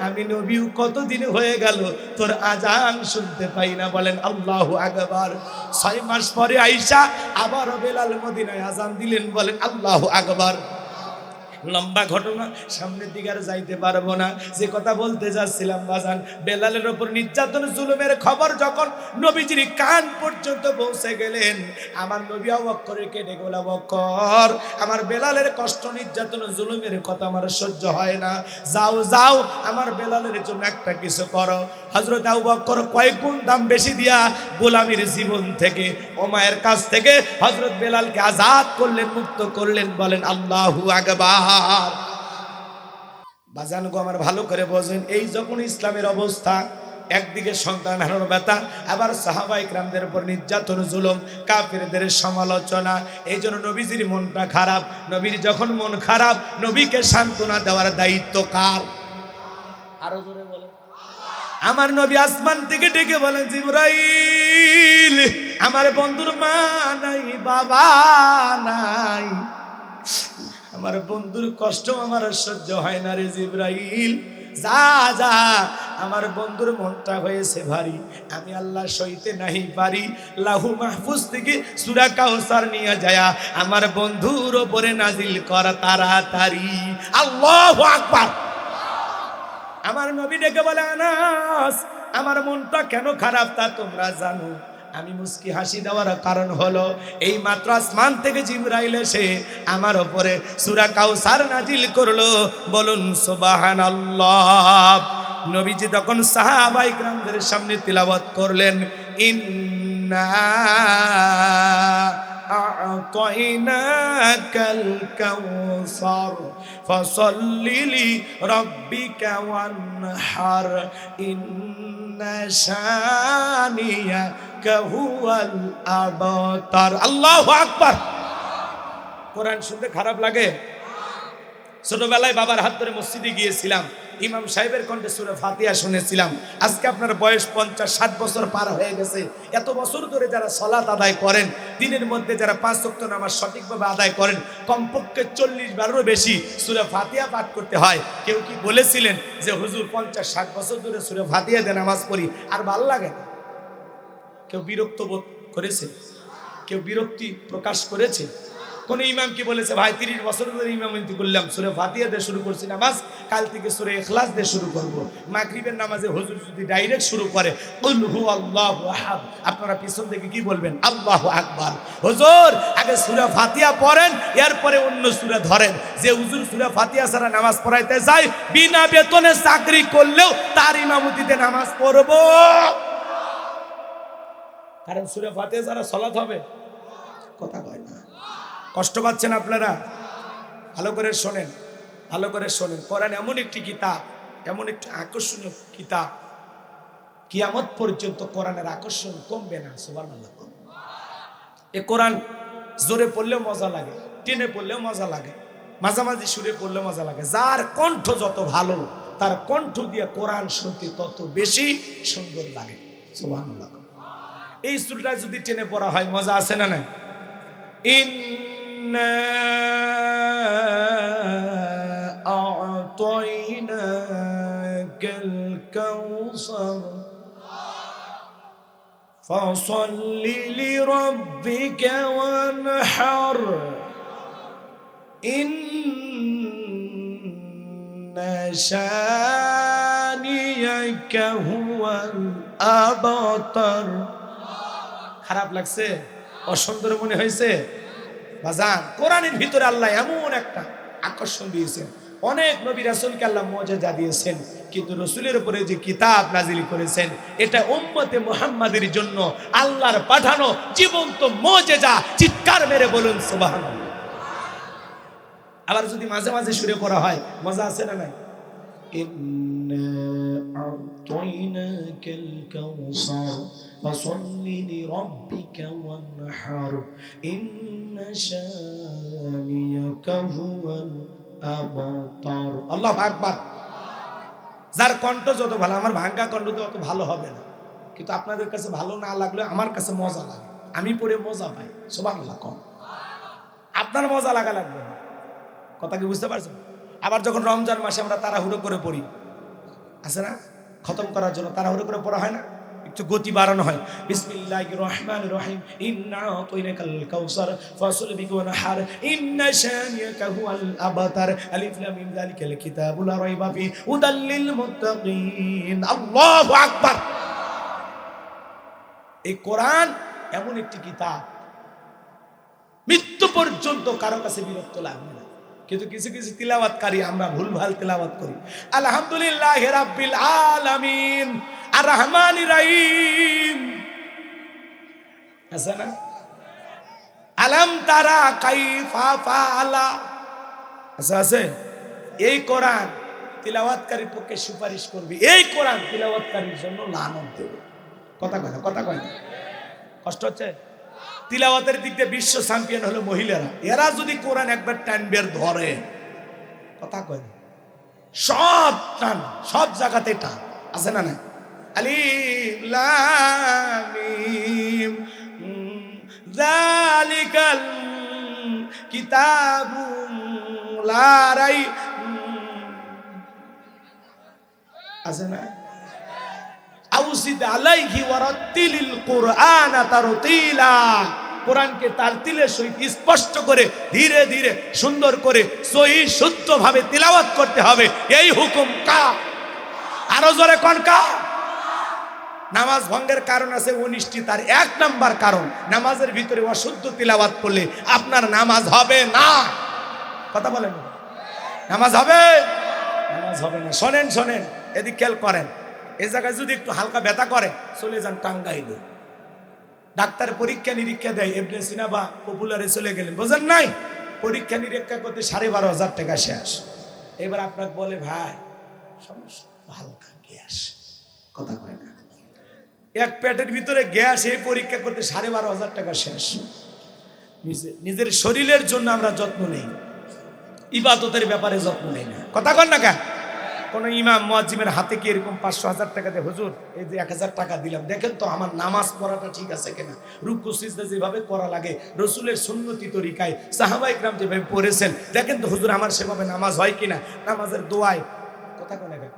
Speaker 1: আমি নবীও কতদিন হয়ে গেল তোর আজান শুনতে পাই না। বলেন আল্লাহু আকবার। 6 মাস পরে আইসা আবারও বেলাল মদিনায় আজান দিলেন। বলেন আল্লাহু আকবার। লম্বা ঘটনা, সামনের দিকে আর যাইতে পারবো না। যে কথা বলতে যাচ্ছিলাম বাজান, বেলালের ওপর নির্যাতন জুলুমের খবর যখন নবীজির কান পর্যন্ত পৌঁছে গেলেন, আমার নবী আবু বকরকে ডেকে বলে, আবু বকর, আমার বেলালের কষ্ট নির্যাতন জুলুমের কথা আমার সহ্য হয় না, যাও যাও আমার বেলালের জন্য একটা কিছু করো। হযরত আবু বকর কয়েক গুণ দাম বেশি দিয়া গোলামীর জীবন থেকে, ওমায়ের কাছ থেকে হযরত বেলালকে আজাদ করলেন, মুক্ত করলেন। বলেন আল্লাহু আকবার। বাজান গো আমার ভালো করে বোঝেন, এই যখন ইসলামের অবস্থা, একদিকে সন্তান হারানোর ব্যথা, আবার সাহাবা ইকরামদের উপর নির্যাতন জুলুম, কাফিরদের সমালোচনা, এই জন্য নবীজির মনটা খারাপ। নবীর যখন মন খারাপ, নবীকে সান্ত্বনা দেওয়ার দায়িত্ব কার? আরো জোরে বলেন। আমার নবী আসমান থেকে ডেকে বলেন, জিবরাইল, আমার বন্ধুর মা নাই, বাবা নাই, আমার বন্ধুর কষ্ট আমার সহ্য হয় না রে জিবরাইল, যা যা, আমার বন্ধুর মনটা হয়েছে ভারী, আমি আল্লাহ সইতে নাহি পারি, লাহু মাহফুজ থেকে সূরা কাউসার নিয়ে যায় আমার বন্ধুর উপরে নাজিল কর তাড়াতাড়ি। আল্লাহু আকবার। আমার নবী ডেকে বলে, আনাস, আমার মনটা কেন খারাপ তা তোমরা জানো? আমি মুস্কি হাসি দেওয়ার কারণ হলো, এই মাত্র আসমান থেকে জিবরাইল এসে আমার উপরে সূরা কাউসার নাজিল করলো। বলুন সুবহানাল্লাহ। নবীজি তখন সাহাবা ইকরামদের সামনে তিলাওয়াত করলেন, ইন্না আ'তাইনাকাল কাউসার ফসল্লি লিরাব্বিকা ওয়ানহার ইন্না শানিয়াকা হুয়াল আবতার। আল্লাহু আকবার। কোরআন শুনতে খারাপ লাগে? ছোটবেলায় বাবার হাত ধরে মসজিদে গিয়েছিলাম, ইমাম সাহেবের কণ্ঠে সূরা ফাতিহা শুনেছিলাম। আজকে আপনার বয়স 50-60 বছর পার হয়ে গেছে। এত বছর ধরে যারা সালাত আদায় করেন, দিনের মধ্যে যারা 5 ওয়াক্ত নামাজ সঠিকভাবে আদায় করেন, কমপক্ষে 40 বারেরও বেশি সূরা ফাতিহা পাঠ করতে হয়। কেউ কি বলেছিলেন যে হুজুর 50-60 বছর ধরে সূরা ফাতিহা দিয়ে নামাজ পড়ি আর ভাল লাগে না? কেউ বিরক্ত বোধ করেছে? কেউ বিরক্তি প্রকাশ করেছে? কোন ইমাম কি বলেছে ভাই 30 বছর ধরে ইমামতি করলাম, সূরা ফাতিহা দিয়ে শুরু করছি নামাজ, কাল থেকে সূরা ইখলাস দিয়ে শুরু করব। মাগরিবের নামাজে হুজুর যদি ডাইরেক্ট শুরু করে কুল হুয়াল্লাহু আহাদ, আপনারা পিছন থেকে কি বলবেন? আল্লাহু আকবার। হুজুর আগে সূরা ফাতিহা পড়েন, এরপরে অন্য সূরা ধরেন। যে হুজুর সূরা ফাতিহা ছাড়া নামাজ পড়াইতে যায়, বিনা বেতনে চাকরি করলেও তার ইমামতিতে নামাজ পড়ব, কারণ সূরা ফাতিহা ছাড়া সালাত হবে? কথা কয় না। কষ্ট পাচ্ছেন আপনারা? ভালো করে শোনেন, ভালো করে শোনেন। কোরআন এমন একটি কিতাব, এমন একটি আকর্ষণীয় কিতাব, কিয়ামত পর্যন্ত কোরআনের আকর্ষণ কমবে না। সুবহানাল্লাহ। এ কোরআন জোরে পড়লেও মজা লাগে, টেনে পড়লেও মজা লাগে, মাঝামাঝি সুরে পড়লেও মজা লাগে। যার কণ্ঠ যত ভালো, তার কণ্ঠ দিয়ে কোরআন শুনতে তত বেশি সুন্দর লাগে। সুবহানাল্লাহ। এই সূরাটা যদি টেনে পড়া হয় মজা আছে না নাই? ইন্না আ'তাইনাকাল কাউসার ফাসাল্লি লিরাব্বিকা ওয়ানহার ইন্না শানিয়াকা হুয়াল আবতার। খারাপ লাগছে? অসুন্দর মনে হয়েছে? বাজান, কোরআনের ভিতরে আল্লাহ এমন একটা আকর্ষণ দিয়েছেন। অনেক নবী রাসূলকে আল্লাহ মুজিজা দিয়েছেন, কিন্তু রাসূলের উপরে যে কিতাব নাজিল করেছেন, এটা উম্মতে মুহাম্মাদের জন্য আল্লাহর পাঠানো জীবন্ত মুজিজা। চিৎকার মেরে বলুন সুবহানাল্লাহ। আবার যদি মাঝে মাঝে সুরে পড়া হয় মজা আছে না নাই? ইন্না আ'তাইনাকাল কাউসার ফাসাল্লি লিরাব্বিকা ওয়ানহার ইন্না শানিয়াকা হুয়াল আবতার। আল্লাহু আকবার। যার কণ্ঠ যত ভালো, আমার ভাঙ্গা কণ্ঠ তো অত ভালো হবে না, কিন্তু আপনাদের কাছে ভালো না লাগলে আমার কাছে মজা লাগে, আমি পড়ে মজা পাই। সুবহানাল্লাহ। কম আপনার মজা লাগা লাগবে না। কথা কি বুঝতে পারছেন? আবার যখন রমজান মাসে আমরা তাড়াহুড়ো করে পড়ি, আছে না, খতম করার জন্য তাড়াহুড়ো করে পড়া হয় না, একটু গতি বাড়ানো হয়। বিসমিল্লাহির রহমানির রহিম ইন্না আ'তাইনাকাল কাউসার ফাসল্লি বিকা ওয়ানহার ইন্না শানিয়াকা হুয়াল আবতার আলিফ লাম মিম যালিকাল কিতাবু লা রাইবা ফি হুদাল লিল মুত্তাকিন। আল্লাহু আকবার। এই কোরআন এমন একটি কিতাব, মৃত্যু পর্যন্ত কারো কাছে বিরক্ত লাগবে না। কিন্তু কিছু কিছু তিলাওয়াতকারী আমরা ভুলভাল তিলাওয়াত করি। আলহামদুলিল্লাহি রাব্বিল আলামিন আর রহমানির রহিম, আছে না? আলাম তারা কাইফা ফাআলা, আছে আছে। এই কোরআন তিলাওয়াতকারীর পক্ষে সুপারিশ করবে, এই কোরআন তিলাওয়াতকারীর জন্য লানত দেবে। কথা কয় না? কথা কয় না? কষ্ট হচ্ছে? তিলাওয়াতের দিক দিয়ে বিশ্ব চ্যাম্পিয়ন হলো মহিলারা। এরা যদি কোরআন একবার টান বের ধরে, কথা কয় না, সব টান, সব জায়গাতে টান, আছে না না? আলিফ লাম মিম যালিকাল কিতাবু লা রাইব, আছে না? আউসিদ আলাইহি ওয়ারাত্তিলিল কুরআনা তারতিলা। কোরআনকে তারতিলের সহিত স্পষ্ট করে ধীরে ধীরে সুন্দর করে সহি শুদ্ধভাবে তিলাওয়াত করতে হবে। এই হুকুম কা? আরো জোরে কোন কা? নামাজ ভঙ্গের কারণ আছে 19টি, তার 1 নাম্বার কারণ নামাজের ভিতরে অশুদ্ধ তিলাওয়াত করলে আপনার নামাজ হবে না। কথা বলেন, নামাজ হবে? নামাজ হবে না। শোনেন শোনেন, এদিক খেয়াল করেন। এই জায়গায় যদি একটু হালকা ব্যথা করে চলে যান টাঙ্গাইলে, ডাক্তার পরীক্ষা নিরীক্ষা দেয়, ইবনে সিনা বা পপুলারে চলে গেলেন, বোঝেন নাই? পরীক্ষা নিরীক্ষা করতে 12,500 টাকা শেষ। এবার আপনাকে বলে ভাই সমস্যা, হালকা গ্যাস। কথা কয় না? এক পেটের ভিতরে গ্যাস, এই পরীক্ষা করতে 12,500 টাকা শেষ। নিজের শরীরের জন্য আমরা যত্ন নেই, ইবাদতের ব্যাপারে যত্ন নেই না। কথা কন না কেন? কোন ইমাম মুয়াজ্জিমের হাতে কি এরকম 500,000 টাকা দিয়ে হুজুর এই যে 1000 টাকা দিলাম, দেখেন তো আমার নামাজ পড়াটা ঠিক আছে কিনা, রুকু সিজদা যেভাবে করা লাগে রাসূলের সুন্নতি তরিকায় সাহাবায়ে کرام যেভাবে পড়েছেন, দেখেন তো হুজুর আমার সেভাবে নামাজ হয় কিনা, নামাজের দোয়ায়। কথা কয় না কেন?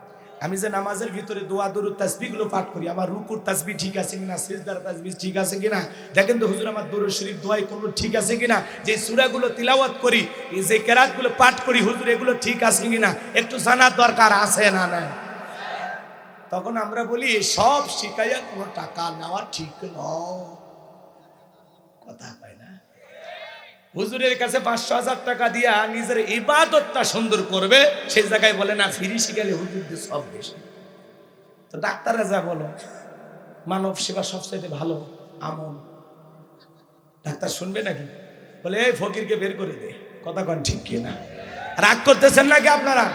Speaker 1: আমি যে নামাজের ভিতরে দোয়া দরুদ তাসবিহগুলো পাঠ করি, আমার রুকুর তাসবিহ ঠিক আছে কিনা, সিজদার তাসবিহ ঠিক আছে কিনা, দেখেন তো হুজুর আমার দরুদ শরীফ দোয়াই কোনো ঠিক আছে কিনা, যে সূরাগুলো তিলাওয়াত করি, এই যে কেরাতগুলো পাঠ করি, হুজুর এগুলো ঠিক আছে কিনা একটু জানার দরকার আছে না না? তখন আমরা বলি সব শিখাইয়া কোনো টাকা নেওয়া ঠিক নয়। কথা হয় না? হুজুরের কাছে 500,000 টাকা দিয়া নিজের ইবাদতটা সুন্দর করবে, সেই জায়গায় বলে না ফ্রি শিখালে হুজুরদের সব বেশি। তো ডাক্তাররা যা বলো মানব সেবা সবচেয়ে ভালো আমল, ডাক্তার শুনবে নাকি? বলে এই ফকিরকে বের করে দে। কথা কন ঠিক কি না? রাগ করতেছেন নাকি আপনারা?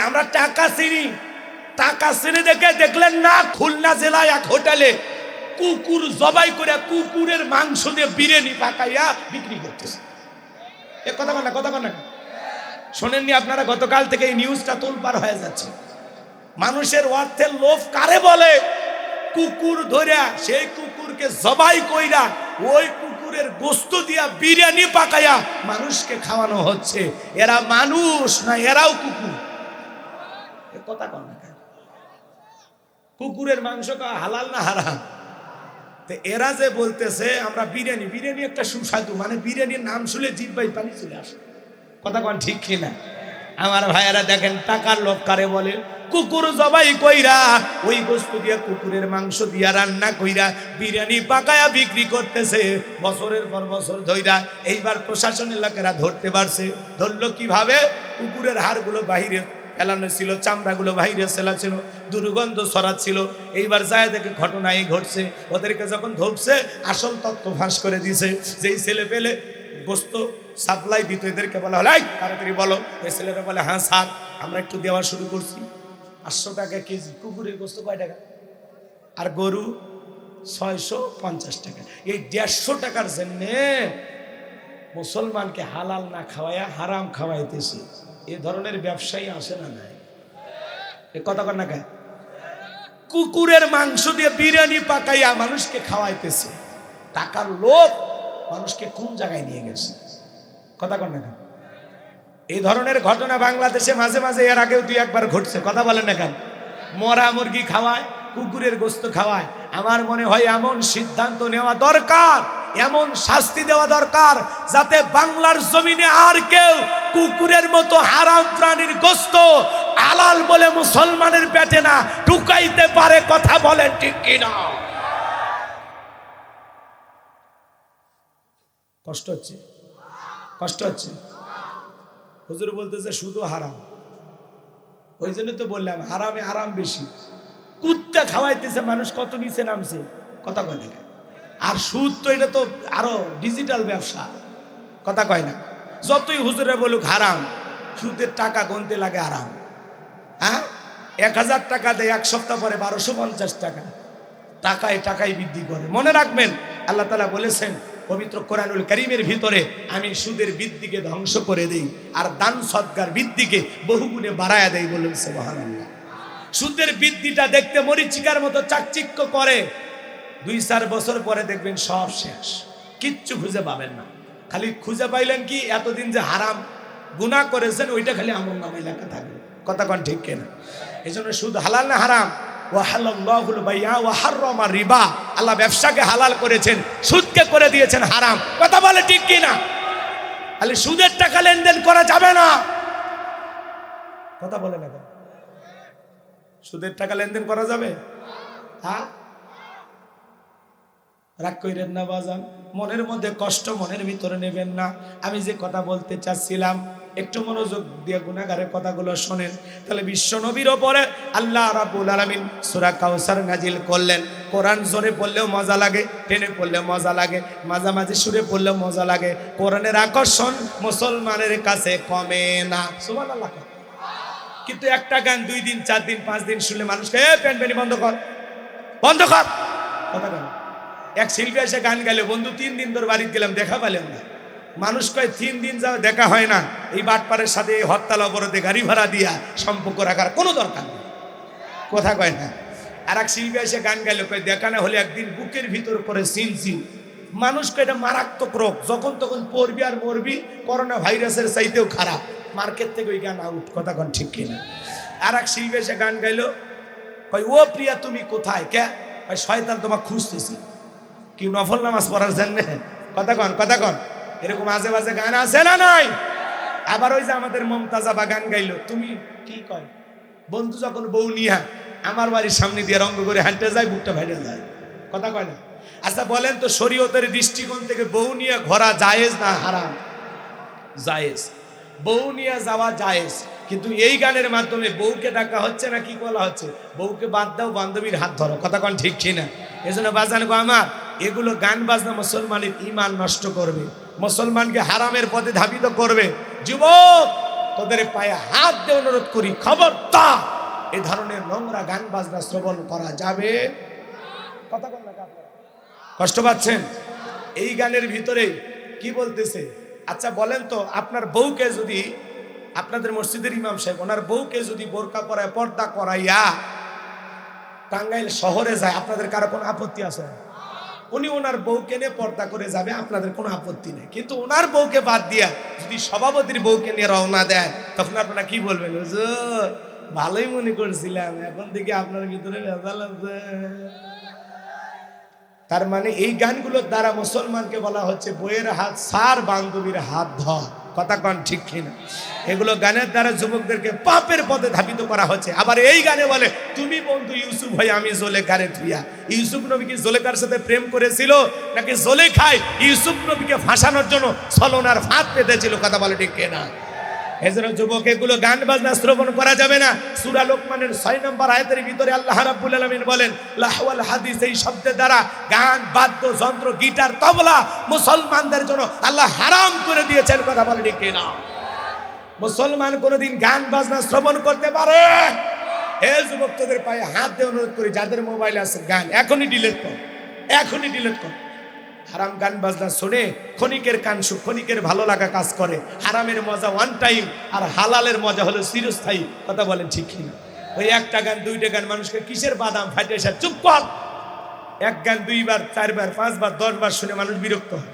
Speaker 1: আমরা টাকা চিনি, টাকা চিনি দেখে দেখলেন না খুলনা জেলায় এক হোটেলে কুকুর জবাই করে কুকুরের মাংস দিয়ে বিরিয়ানি পাকাইয়া বিক্রি করতেছে। এ কথা বল না, কথা বল না, শোনেননি আপনারা? গতকাল থেকে এই নিউজটা তোলপাড় হয়ে যাচ্ছে। মানুষের অর্থের লোভ কারে বলে? কুকুর ধরিয়া সেই কুকুরকে জবাই কইরা ওই কুকুরের গোস্ত দিয়া বিরিয়ানি পাকাইয়া মানুষকে খাওয়ানো হচ্ছে। এরা মানুষ না, এরাও কুকুর। এ কথা বল না, কুকুরের মাংস খাওয়া হালাল না হারাম? এরা যে বলতেছে আমরা বিরিয়ানি, বিরিয়ানি একটা সুস্বাদু, মানে বিরিয়ানির নাম শুনে জিহ্বাই পানি চলে আসে। কথা কোন ঠিক কিনা? আমার ভাইয়েরা দেখেন টাকার লোভ কারে বলে? কুকুর জবাই কইরা ওই গোশত দিয়া কুকুরের মাংস দিয়া রান্না কইরা বিরিয়ানি পাকায়া বিক্রি করতেছে বছরের পর বছর ধইরা। এইবার প্রশাসনের লোকেরা ধরতে পারছে। ধরলো কিভাবে? কুকুরের হাড়গুলো বাহিরে ফেলানো ছিল, চামড়াগুলো বাইরে ফেলা ছিল, দুর্গন্ধ ছড়াচ্ছিল। এইবার যায় দেখে ঘটনা এই ঘটছে। ওদেরকে যখন ধরছে আসল তথ্য ফাঁস করে দিছে। যেই ছেলে পেলে গোস্ত সাপ্লাই দিত এদেরকে বলা হলো এই তাড়াতাড়ি বলো। এই ছেলেটা বলে হ্যাঁ স্যার আমরা একটু দেওয়া শুরু করছি। 800 টাকা কেজি কুকুরের গোস্ত কয় টাকা? আর গরু 650 টাকা। এই 150 টাকার জন্যে মুসলমানকে হালাল না খাওয়াইয়া হারাম খাওয়াইতেছে। এ ধরনের ব্যবসায়ী আসে না নাই? এ কথা কর না কেন? কুকুরের মাংস দিয়ে বিরিয়ানি পাকাইয়া মানুষকে খাওয়াইতেছে। টাকার লোভ মানুষকে কোন জায়গায় নিয়ে গেছে? কথা কর না কেন? এই ধরনের ঘটনা বাংলাদেশে মাঝে মাঝে এর আগেও 2-1 বার ঘটছে। কথা বলেন না কেন? মরা মুরগি খাওয়ায়, কুকুরের গোস্ত খাওয়ায়। আমার মনে হয় এমন সিদ্ধান্ত নেওয়া দরকার, এমন শাস্তি দেওয়া দরকার যাতে বাংলার জমিনে আর কেউ কুকুরের মতো হারাম প্রাণীর গোস্ত হালাল বলে মুসলমানের পেটে না ঢুকাইতে পারে। কথা বলেন ঠিক কিনা? কষ্ট হচ্ছে, কষ্ট হচ্ছে। হুজুর বলতেছে শুধু হারাম, ওই জন্য তো বললাম হারামে হারাম বেশি। কুত্তা খাওয়াইতেছে মানুষ, কত নিচে নামছে। কথা কয় না? আর সুদ তো এটা তো আরো ডিজিটাল ব্যবসা। কথা কয় না? যতই হুজুরে বলুক হারাম, সুদের টাকা গুনতে লাগে হারাম। হ্যাঁ, 1000 টাকা দেয়, 1 সপ্তাহ পরে 1250 টাকা। টাকায় টাকায় বৃদ্ধি করে। মনে রাখবেন আল্লাহ তাআলা বলেছেন পবিত্র কোরআনুল কারীমের ভিতরে, আমি সুদের বৃদ্ধিকে ধ্বংস করে দেই আর দান সদকার বৃদ্ধিকে বহুগুণে বাড়ায়া দেই। বলুন সুবহানাল্লাহ। সুদের বৃদ্ধিটা দেখতে মরিচিকার মতো চাকচিক্য করে, 2-4 বছর পরে দেখবেন সব শেষ, কিচ্ছু খুঁজে পাবেন না। খালি খুঁজে পাইলেন কি এতদিন যে হারাম গুনাহ করেছেন ওইটা খালি আমল নামায় লেখা থাকবে। কথা কোন ঠিক কিনা? এই জন্য সুদ হালাল না হারাম? ওয়াহাল্লাহুল বাইআ ওয়া হাররামা রিবা। আল্লাহ ব্যবসাকে হালাল করেছেন, সুদকে করে দিয়েছেন হারাম। কথা বলে ঠিক কিনা? খালি সুদের টাকা লেনদেন করা যাবে না। কথা বলে না? সুদের টাকা লেনদেন করা যাবে? হ্যাঁ, রাগ কইরেন না বাজান, মনের মধ্যে কষ্ট মনের ভিতরে নেবেন না। আমি যে কথা বলতে চাচ্ছিলাম একটু মনোযোগ দিয়ে গুনাহগারের কথাগুলো শোনেন। তাহলে বিশ্ব নবীর ওপরে আল্লাহ রাব্বুল আলামিন সূরা কাউসার নাজিল করলেন। কোরআন জোরে পড়লেও মজা লাগে, টেনে পড়লেও মজা লাগে, মাঝামাঝি সুরে পড়লেও মজা লাগে। কোরআনের আকর্ষণ মুসলমানের কাছে কমে না। সুবহানাল্লাহ। কিন্তু একটা গান 2 দিন 4 দিন 5 দিন শুনলে মানুষকে প্যানপ্যানি বন্ধ কর, বন্ধ কর। কথা বল। এক শিল্পী এসে গান গাইলে, বন্ধু 3 দিন ধরে বাড়িতে গেলাম দেখা পেলাম না। মানুষ কয় 3 দিন যাও দেখা হয় না। এই বাটপারের সাথে এই হরতাল অবরোধে গাড়ি ভাড়া দিয়া সম্পর্ক রাখার কোনো দরকার নেই। কথা কয় না? আর এক শিল্পী এসে গান গাইলে কয় দেখা না হলে একদিন বুকের ভিতর করে সিনসিন। মানুষ কয় এটা মারাত্মক রোগ, যখন তখন পড়বি আর মরবি, করোনা ভাইরাসের চাইতেও খারাপ। মার্কেট থেকে ওই গান আউট। কথা কন ঠিক কিনা? আর এক শিল্পী এসে গান গাইলো, কই ও প্রিয়া তুমি কোথায়? কে? কই শয়তান তোমাকে খুঁজতেছি। কি নফল নামাজ পড়ার জন্য? কথা কন, কথা কন। এরকম আজে বাজে গান আছে না নাই? আবার ওই যে আমাদের মমতাজা বা গান গাইলো, তুমি কি কয় বন্ধু যখন বউ নিয়া আমার বাড়ির সামনে দিয়ে রঙ্গ করে হাঁটতে যায়, বুকটা ভেঙে যায়। কথা কয় না? আচ্ছা বলেন তো, শরীয়তের দৃষ্টিকোণ থেকে বউ নিয়ে ঘোরা জায়েজ না হারাম? জায়েজ। বউ নিয়ে যাওয়া জায়েজ, কিন্তু এই গানের মাধ্যমে বউকে ডাকা হচ্ছে না কি বলা হচ্ছে? বউকে বাদ দাও, বান্ধবীর হাত ধরো। কথা কন ঠিক কিনা? এজন্য বাজান গো আমার, এগুলো গান বাজনা মুসলমানের ঈমান নষ্ট করবে, মুসলমানকে হারামের পথে ধাবিত করবে। যুবক, তোদের পায়ে হাত দিয়ে অনুরোধ করি, খবরদার এই ধরনের নোংরা গান বাজনা শ্রবণ করা যাবে। কথা বল না, কষ্ট পাচ্ছেন? এই গানের ভিতরে কি বলতেছে? আচ্ছা বলেন তো, আপনার বউকে যদি, আপনাদের মসজিদের ইমাম সাহেব ওনার বউকে যদি বোরকা পরায়, পর্দা করাইয়া টাঙ্গাইল শহরে যায়, আপনাদের কারো কোনো আপত্তি আছে? উনি ওনার বউকে নিয়ে পর্দা করে যাবে, আপনাদের কোনো আপত্তি নেই। কিন্তু ওনার বউকে বাদ দিয়া যদি সভাপতির বউকে নিয়ে রওনা দেয়, তখন আপনারা কি বলবেন? হুজুর ভালোই মনে করছিলাম, এখন থেকে আপনার ভিতরে ভেজাল আছে। তার মানে এই গানগুলোর দ্বারা মুসলমানকে বলা হচ্ছে বইয়ের হাত ছাড়, বান্ধবীর হাত ধর। কথা কন ঠিক কিনা? এগুলো গানের দ্বারা যুবকদেরকে পাপের পথে ধাবিত করা হচ্ছে। আবার এই গানে বলে, তুমি বন্ধু ইউসুফ ভাই, আমি জোলেখারে থুইয়া। ইউসুফ নবী কি জোলেখার সাথে প্রেম করেছিল, নাকি জোলেখায় ইউসুফ নবীকে ফাঁসানোর জন্য ছলনার ফাঁদ পেতেছিল? কথা বলে ঠিক কিনা? এজন্য যুবক, এগুলো গান বাজনা শ্রবণ করা যাবে না। সূরা লোকমানের 6 নম্বর আয়াতের ভিতরে আল্লাহ রাব্বুল আলামিন বলেন, লাহওয়াল হাদিস, এই শব্দের দ্বারা গান, বাদ্য যন্ত্র, গিটার, তবলা মুসলমানদের জন্য আল্লাহ হারাম করে দিয়েছেন। কথা বলে ঠিক কিনা? মুসলমান কোনোদিন গান বাজনা শ্রবণ করতে পারে? হে যুবক, তোদের পায়ে হাত দিয়ে অনুরোধ করি, যাদের মোবাইল আছে গান এখনই ডিলিট কর, এখনই ডিলিট কর। হারাম গান বাজনা শুনে ক্ষণিকের কান সুখ, ক্ষণিকের ভালো লাগা কাজ করে। হারামের মজা ওয়ান টাইম, আর হালালের মজা হলো চিরস্থায়ী। কথা বলেন ঠিক কিনা? ওই একটা গান, দুইটা গান মানুষকে কিসের বাদাম ফাটে? চুপ কর। এক গান 2 বার, 4 বার, 5 বার, 10 বার শুনে মানুষ বিরক্ত হয়,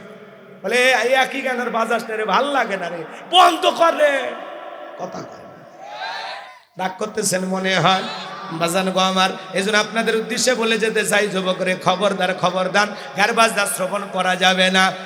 Speaker 1: বলে এই একই গান আর বাজাস না রে, ভাল লাগে না রে, বন্ধ কর রে। কথা কয় রাগ করতেছেন মনে হয় বাজান গো আমার। এজন্য আপনাদের উদ্দেশ্যে বলে যেতে চাই, যুবকরে খবরদার, খবরদার, গান বাজনা শ্রবণ করা যাবে না।